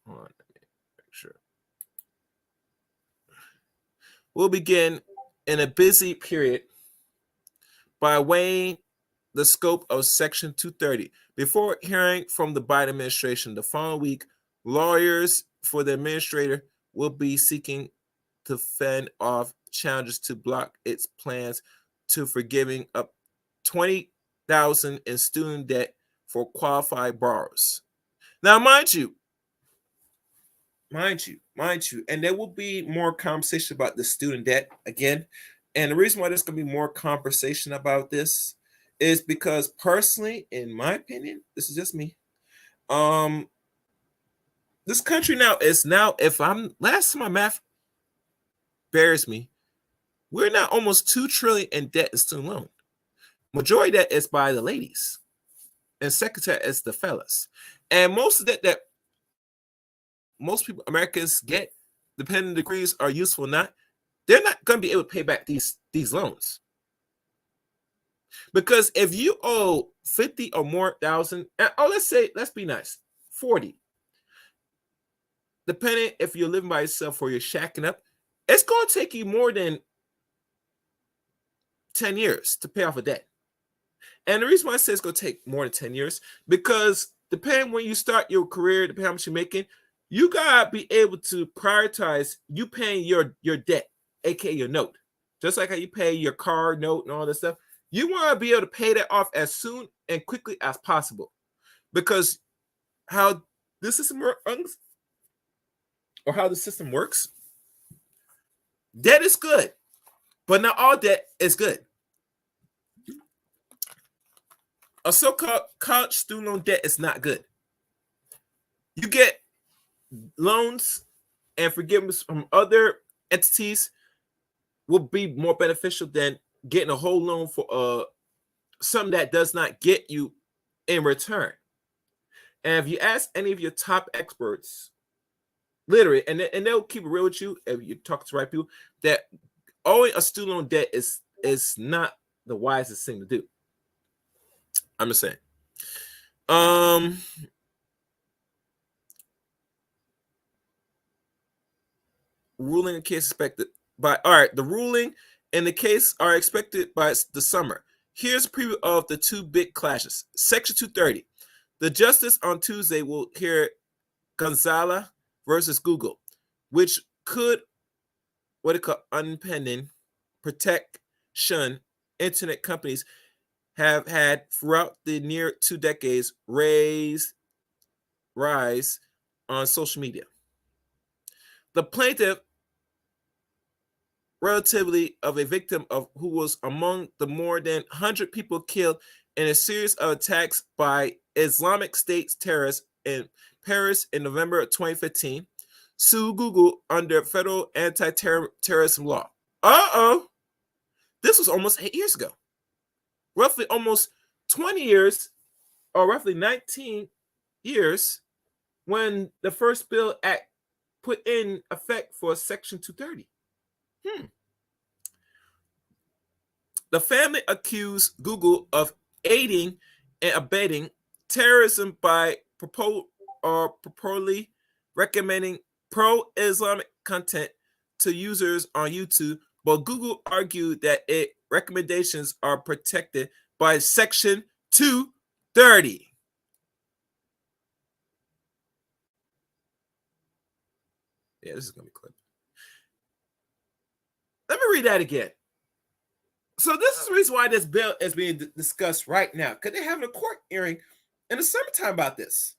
Hold on, let me make sure. We'll begin in a busy period by weighing the scope of Section 230. Before hearing from the Biden administration the following week, lawyers for the administrator will be seeking to fend off challenges to block its plans to forgiving up $20,000 in student debt for qualified borrowers. Now, mind you, and there will be more conversation about the student debt again. And the reason why there's going to be more conversation about this is because personally, in my opinion, this is just me. This country if I'm last time my math bears me, we're now almost $2 trillion in debt and student loan. Majority of that is by the ladies, and second is the fellas. And most of that most people, Americans, get, depending on degrees are useful or not, they're not going to be able to pay back these loans. Because if you owe 50 or more thousand, let's be nice, 40. Depending if you're living by yourself or you're shacking up, it's going to take you more than 10 years to pay off a debt. And the reason why I say it's going to take more than 10 years, because depending when you start your career, depending how much you're making, you got to be able to prioritize you paying your debt, aka your note. Just like how you pay your car note and all this stuff. You want to be able to pay that off as soon and quickly as possible. Because how this system works, or how the system works, debt is good, but not all debt is good. A so-called college student loan debt is not good. You get loans and forgiveness from other entities will be more beneficial than getting a whole loan for something that does not get you in return. And if you ask any of your top experts, literally, and they'll keep it real with you if you talk to the right people, that owing a student loan debt is not the wisest thing to do. I'm just saying. Ruling in the case expected by the ruling in the case are expected by the summer. Here's a preview of the two big clashes. Section 230. The justice on Tuesday will hear Gonzalez versus Google, which could unpending protection internet companies have had throughout the near 2 decades rise on social media. The plaintiff, relatively of a victim of who was among the more than 100 people killed in a series of attacks by Islamic State terrorists in Paris in November of 2015, sued Google under federal anti-terrorism law. This was almost 8 years ago. Roughly almost 20 years, or roughly 19 years, when the first bill act put in effect for Section 230. The family accused Google of aiding and abetting terrorism by purportedly recommending pro-Islamic content to users on YouTube, but Google argued that its recommendations are protected by Section 230. Yeah, this is going to be clip. Let me read that again. So this is the reason why this bill is being discussed right now, because they're having a court hearing in the summertime about this.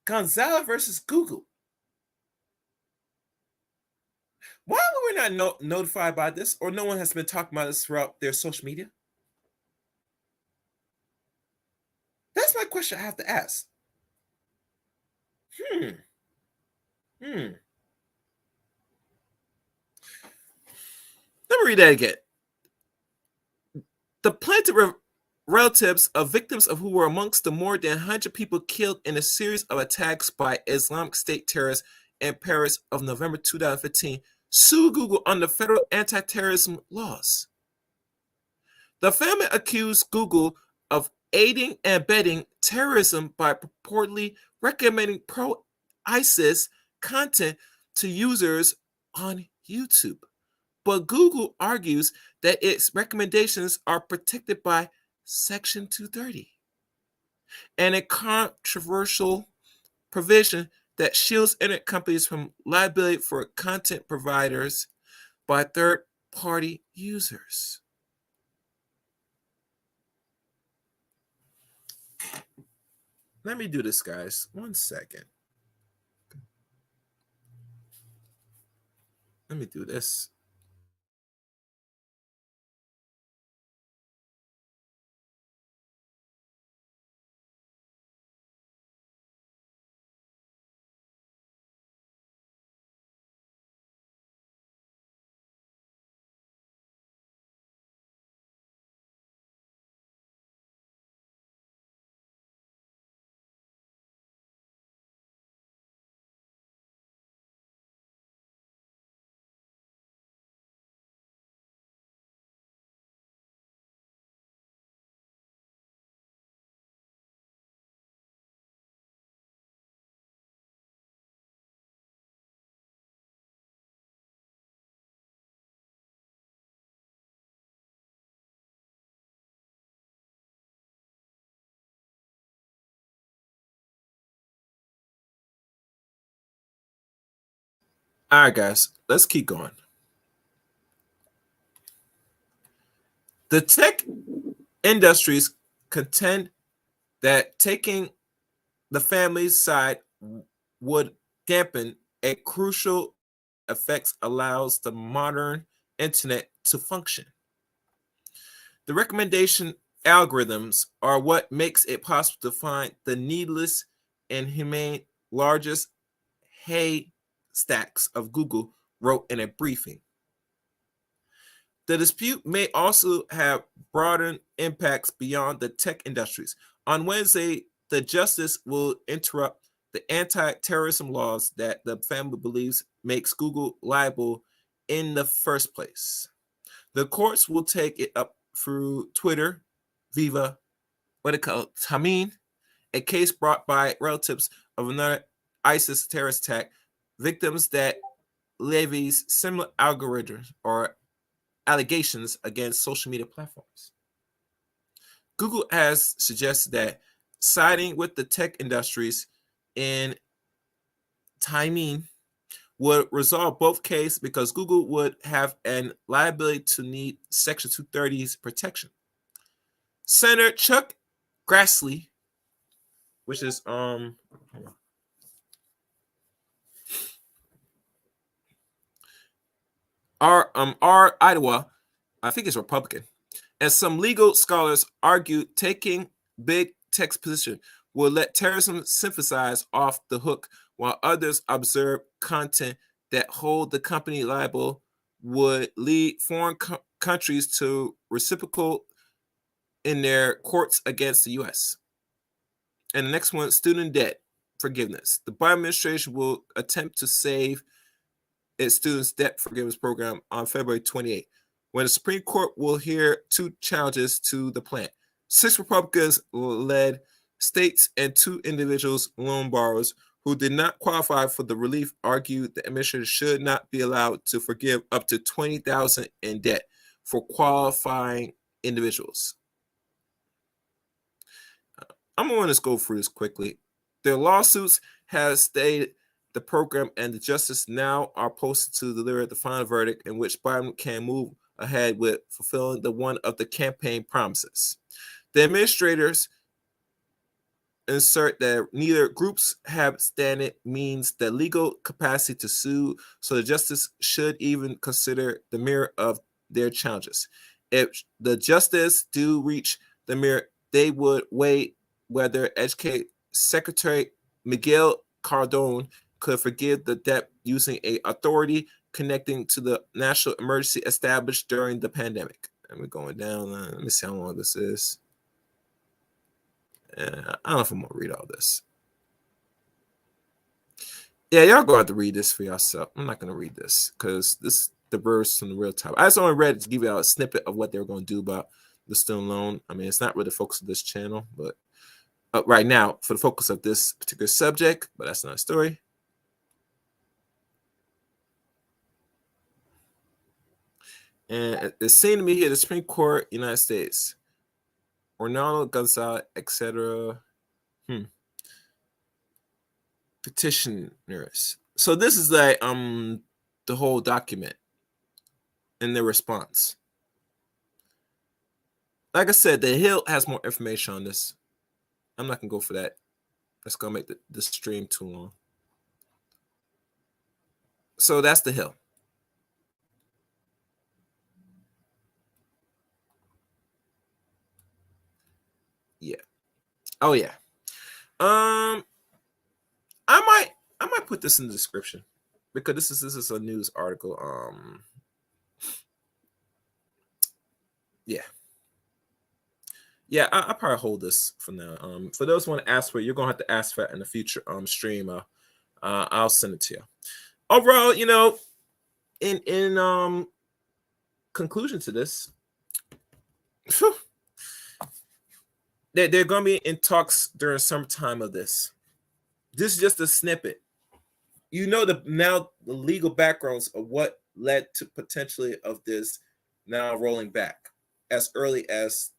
Gonzalez versus Google. Why were we not notified about this, or no one has been talking about this throughout their social media? That's my question I have to ask. Let me read that again. The plaintiff relatives of victims of who were amongst the more than 100 people killed in a series of attacks by Islamic State terrorists in Paris of November 2015 sued Google under federal anti-terrorism laws. The family accused Google of aiding and abetting terrorism by purportedly recommending pro-ISIS content to users on YouTube. But Google argues that its recommendations are protected by Section 230, and a controversial provision that shields internet companies from liability for content providers by third-party users. Let me do this, guys. 1 second. Let me do this. All right, guys, let's keep going. The tech industries contend that taking the family's side would dampen a crucial effects allows the modern internet to function. The recommendation algorithms are what makes it possible to find the needless and humane largest haystacks of Google wrote in a briefing. The dispute may also have broader impacts beyond the tech industries. On Wednesday, the justice will interrupt the anti-terrorism laws that the family believes makes Google liable in the first place. The courts will take it up through Twitter, Viva, Tamim, a case brought by relatives of another ISIS terrorist attack, victims that levies similar algorithms or allegations against social media platforms. Google has suggested that siding with the tech industries in Tamim would resolve both cases because Google would have an liability to need Section 230's protection. Senator Chuck Grassley, which is our Iowa, I think it's Republican, and some legal scholars argue taking big tech's position will let terrorism synthesize off the hook, while others observe content that hold the company liable would lead foreign countries to reciprocal in their courts against the U.S. And the next one, student debt forgiveness. The Biden administration will attempt to save its students' debt forgiveness program on February 28th, when the Supreme Court will hear two challenges to the plan. 6 Republicans led states and 2 individuals loan borrowers who did not qualify for the relief argued the administration should not be allowed to forgive up to $20,000 in debt for qualifying individuals. I'm going to just go through this quickly. Their lawsuits have stayed the program, and the justice now are posted to deliver the final verdict in which Biden can move ahead with fulfilling the one of the campaign promises. The administrators insert that neither groups have standing means the legal capacity to sue, so the justice should even consider the merit of their challenges. If the justice do reach the merit, they would weigh whether Education Secretary Miguel Cardone could forgive the debt using a authority connecting to the national emergency established during the pandemic. And we're going down. Let me see how long this is. I don't know if I'm gonna read all this. Yeah, y'all go out to read this for yourself. I'm not gonna read this because this diverges from the real topic. I just only read it to give you a snippet of what they were going to do about the student loan. I mean, it's not really the focus of this channel, but right now for the focus of this particular subject. But that's not a story. And it seemed to me here the Supreme Court, United States, Ronaldo Gonzalez, etc. Petitioners. So this is like the whole document and the response. Like I said, the Hill has more information on this. I'm not gonna go for that. That's gonna make the stream too long. So that's the Hill. Yeah. Oh yeah. I might put this in the description because this is a news article. Yeah, I'll probably hold this for now. For those who want to ask for it, you're gonna have to ask for it in the future stream. I'll send it to you. Overall, you know, in conclusion to this, they're gonna be in talks during summertime of this. This is just a snippet. You know the legal backgrounds of what led to potentially of this now rolling back as early as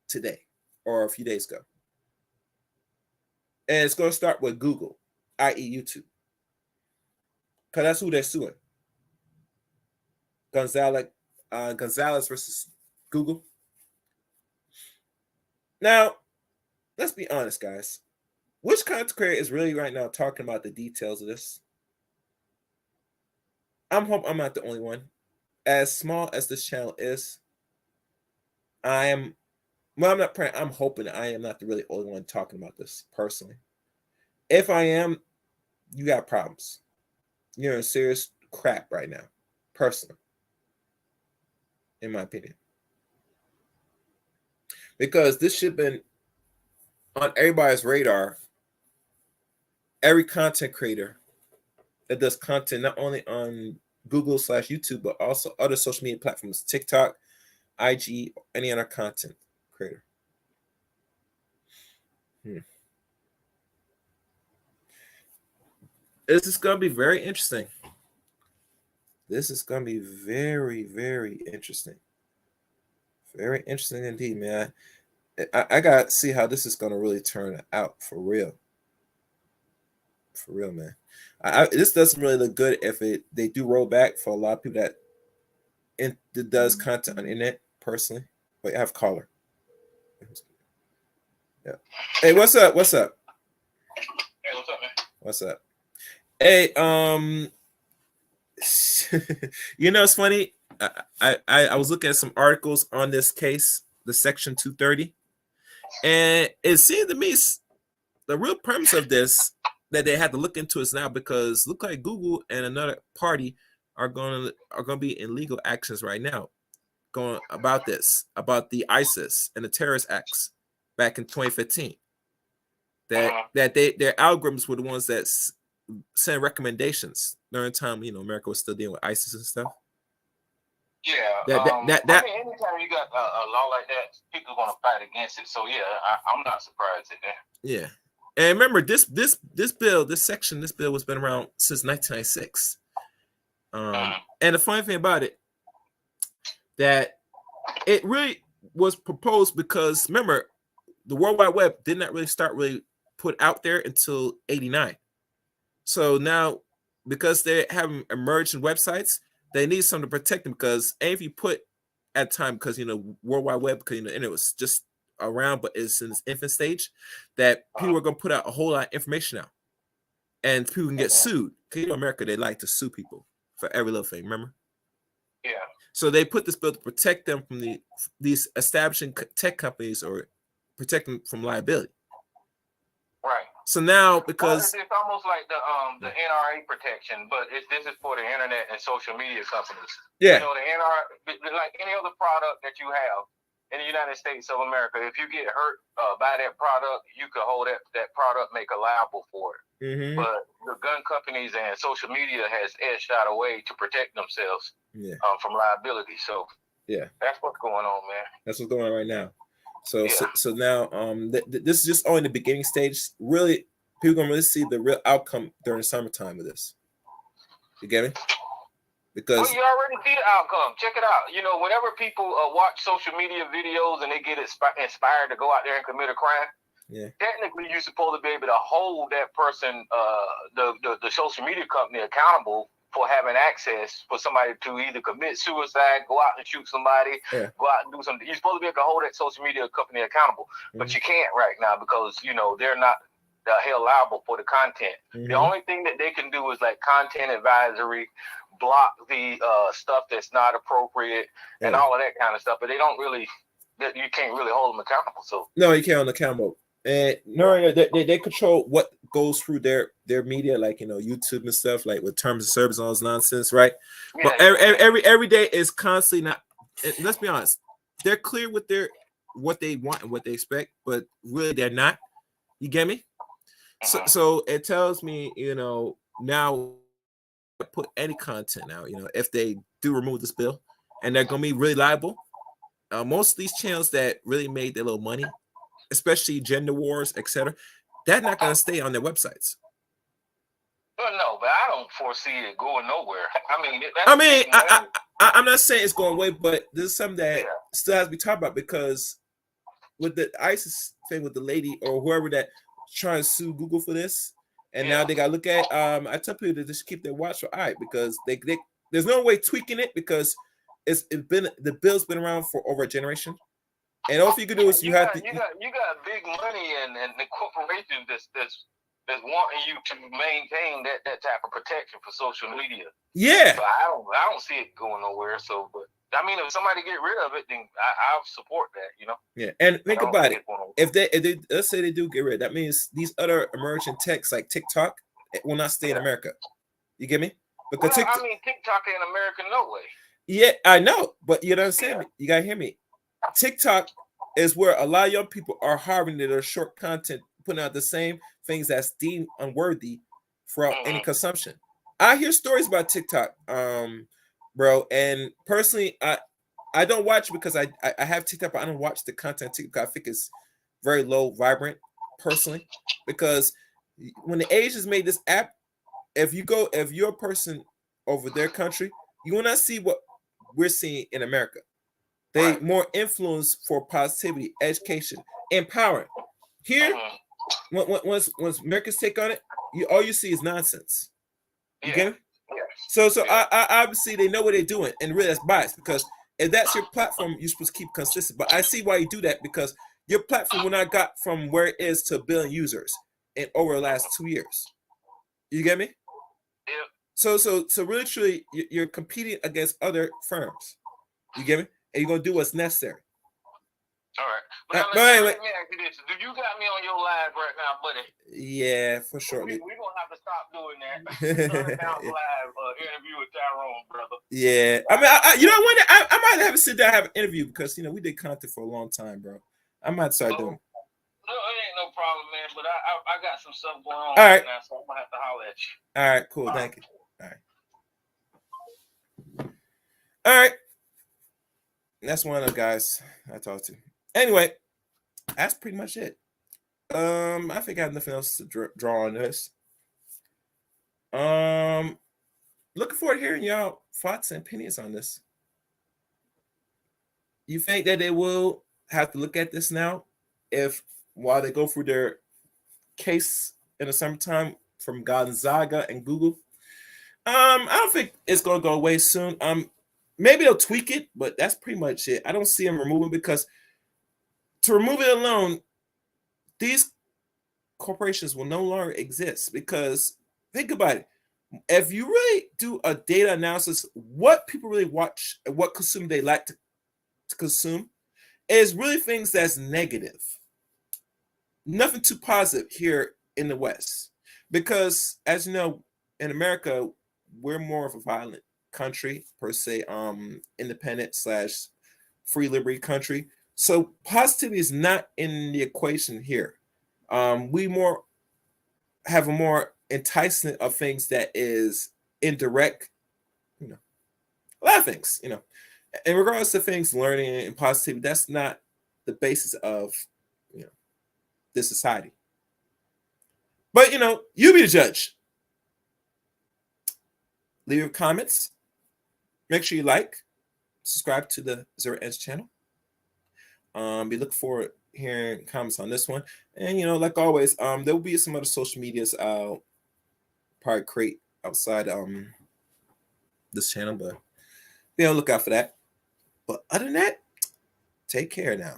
today or a few days ago. And it's going to start with Google, i.e. YouTube. Because that's who they're suing. Gonzalez versus Google. Now, let's be honest, guys. Which content creator is really right now talking about the details of this? I'm hoping I'm not the only one. As small as this channel is, I'm not praying. I'm hoping I am not the really only one talking about this personally. If I am, you got problems. You're in serious crap right now, personally, in my opinion. Because this should have been on everybody's radar. Every content creator that does content not only on Google/YouTube, but also other social media platforms, TikTok, IG, or any other content creator. This is going to be very interesting. This is going to be very, very interesting. Very interesting indeed, man. I got to see how this is going to really turn out for real. For real, man. This doesn't really look good if they do roll back for a lot of people that does content on the internet personally. Wait, I have caller. Yeah. Hey, what's up? What's up? Hey, what's up, man? What's up? Hey, you know, it's funny. I was looking at some articles on this case, the Section 230, and it seemed to me the real premise of this that they had to look into is now because look like Google and another party are going to be in legal actions right now, going about this, about the ISIS and the terrorist acts back in 2015. That their algorithms were the ones that sent recommendations during time, you know, America was still dealing with ISIS and stuff. Yeah, I mean, anytime you got a law like that, people are going to fight against it. So yeah, I'm not surprised at that. Yeah, and remember this bill has been around since 1996. And the funny thing about it, that it really was proposed because remember, the World Wide Web did not really start put out there until '89. So now, because they have emerging websites, they need something to protect them because if you put at time, because you know World Wide Web, because you know, and it was just around, but it's in its infant stage, that people are going to put out a whole lot of information out, and people can get sued. Because you know, America, they like to sue people for every little thing. Remember? Yeah. So they put this bill to protect them from these establishing tech companies or protect them from liability. Right. So now, because it's almost like the NRA protection, but this is for the internet and social media companies. Yeah. You know, the NRA, like any other product that you have in the United States of America, if you get hurt by that product, you could hold that product maker liable for it. Mm-hmm. But the gun companies and social media has edged out a way to protect themselves from liability. So that's what's going on, man. That's what's going on right now. So now this is just only the beginning stage. Really, people gonna really see the real outcome during the summertime of this. You get me? Because you already see the outcome. Check it out. You know, whenever people watch social media videos and they get inspired to go out there and commit a crime, technically you're supposed to be able to hold that person, the social media company, accountable for having access for somebody to either commit suicide, go out and shoot somebody, go out and do something. You're supposed to be able to hold that social media company accountable, but you can't right now because, you know, they're not held liable for the content. The only thing that they can do is like content advisory, block the stuff that's not appropriate and all of that kind of stuff, but they don't really, you can't really hold them accountable. So no, you can't hold them accountable. And no, they control what goes through their media, like, you know, YouTube and stuff, like with terms of service and all this nonsense, right? But every day is constantly not. Let's be honest, they're clear with what they want and what they expect, but really they're not. You get me? So it tells me, you know, now put any content out, you know, if they do remove this bill, and they're gonna be really liable. Most of these channels that really made their little money, especially gender wars, etc., they're not gonna stay on their websites. Well, no, but I don't foresee it going nowhere. I'm not saying it's going away, but this is something that still has to be talked about, because with the ISIS thing with the lady or whoever that trying to sue Google for this, and now they got to look at. I tell people to just keep their watchful eye, because they there's no way tweaking it, because the bill's been around for over a generation, and all you can do is you got big money and the corporations that's wanting you to maintain that type of protection for social media. Yeah, so I don't see it going nowhere. So, but I mean, if somebody get rid of it, then I'll support that, you know. Yeah, and think about it. If they let's say they do get rid, that means these other emerging techs like TikTok will not stay in America. You get me? Because TikTok ain't American, no way. Yeah, I know, but you know what I'm saying? You gotta hear me. TikTok is where a lot of young people are harboring their short content, putting out the same things that's deemed unworthy for any consumption. I hear stories about TikTok, bro, and personally, I don't watch it because I have TikTok, but I don't watch the content TikTok. I think it's very low vibrant, personally, because when the Asians made this app, if you're a person over their country, you will not see what we're seeing in America. They more influence for positivity, education, empowering. Here, once Americans take on it, all you see is nonsense. You get it? So I obviously they know what they're doing, and really that's biased, because if that's your platform, you're supposed to keep consistent. But I see why you do that, because your platform will not got from where it is to 1 billion users in over the last 2 years. You get me? Yeah. So really, truly, you're competing against other firms. You get me? And you're gonna do what's necessary. All right. But let me ask you this. Do you got me on your live right now, buddy? Yeah, for sure. We're going to have to stop doing that. Live interview with Tyrone, brother. Yeah. I mean, you know what? I might have to sit down and have an interview, because, you know, we did content for a long time, bro. I might start doing it. No, it ain't no problem, man. But I got some stuff going on right now, so I'm going to have to holler at you. All right, cool. Thank you. All right. That's one of the guys I talked to. Anyway, that's pretty much it. I think I have nothing else to draw on this. Looking forward to hearing y'all thoughts and opinions on this. You think that they will have to look at this now, while they go through their case in the summertime from Gonzaga and Google? I don't think it's gonna go away soon. Maybe they'll tweak it, but that's pretty much it. I don't see them removing, because to remove it alone, these corporations will no longer exist. Because think about it. If you really do a data analysis, what people really watch and what consume they like to consume is really things that's negative. Nothing too positive here in the West, because as you know, in America, we're more of a violent country per se, independent slash free liberty country. So positivity is not in the equation here. We more have a more enticement of things that is indirect, you know, a lot of things, you know. In regards to things, learning and positivity, that's not the basis of, you know, this society. But you know, you be the judge. Leave your comments. Make sure you like, subscribe to the Zero Edge channel. Be looking forward hearing comments on this one. And you know, like always, there will be some other social medias I'll probably create outside this channel, but be on the lookout for that. But other than that, take care now.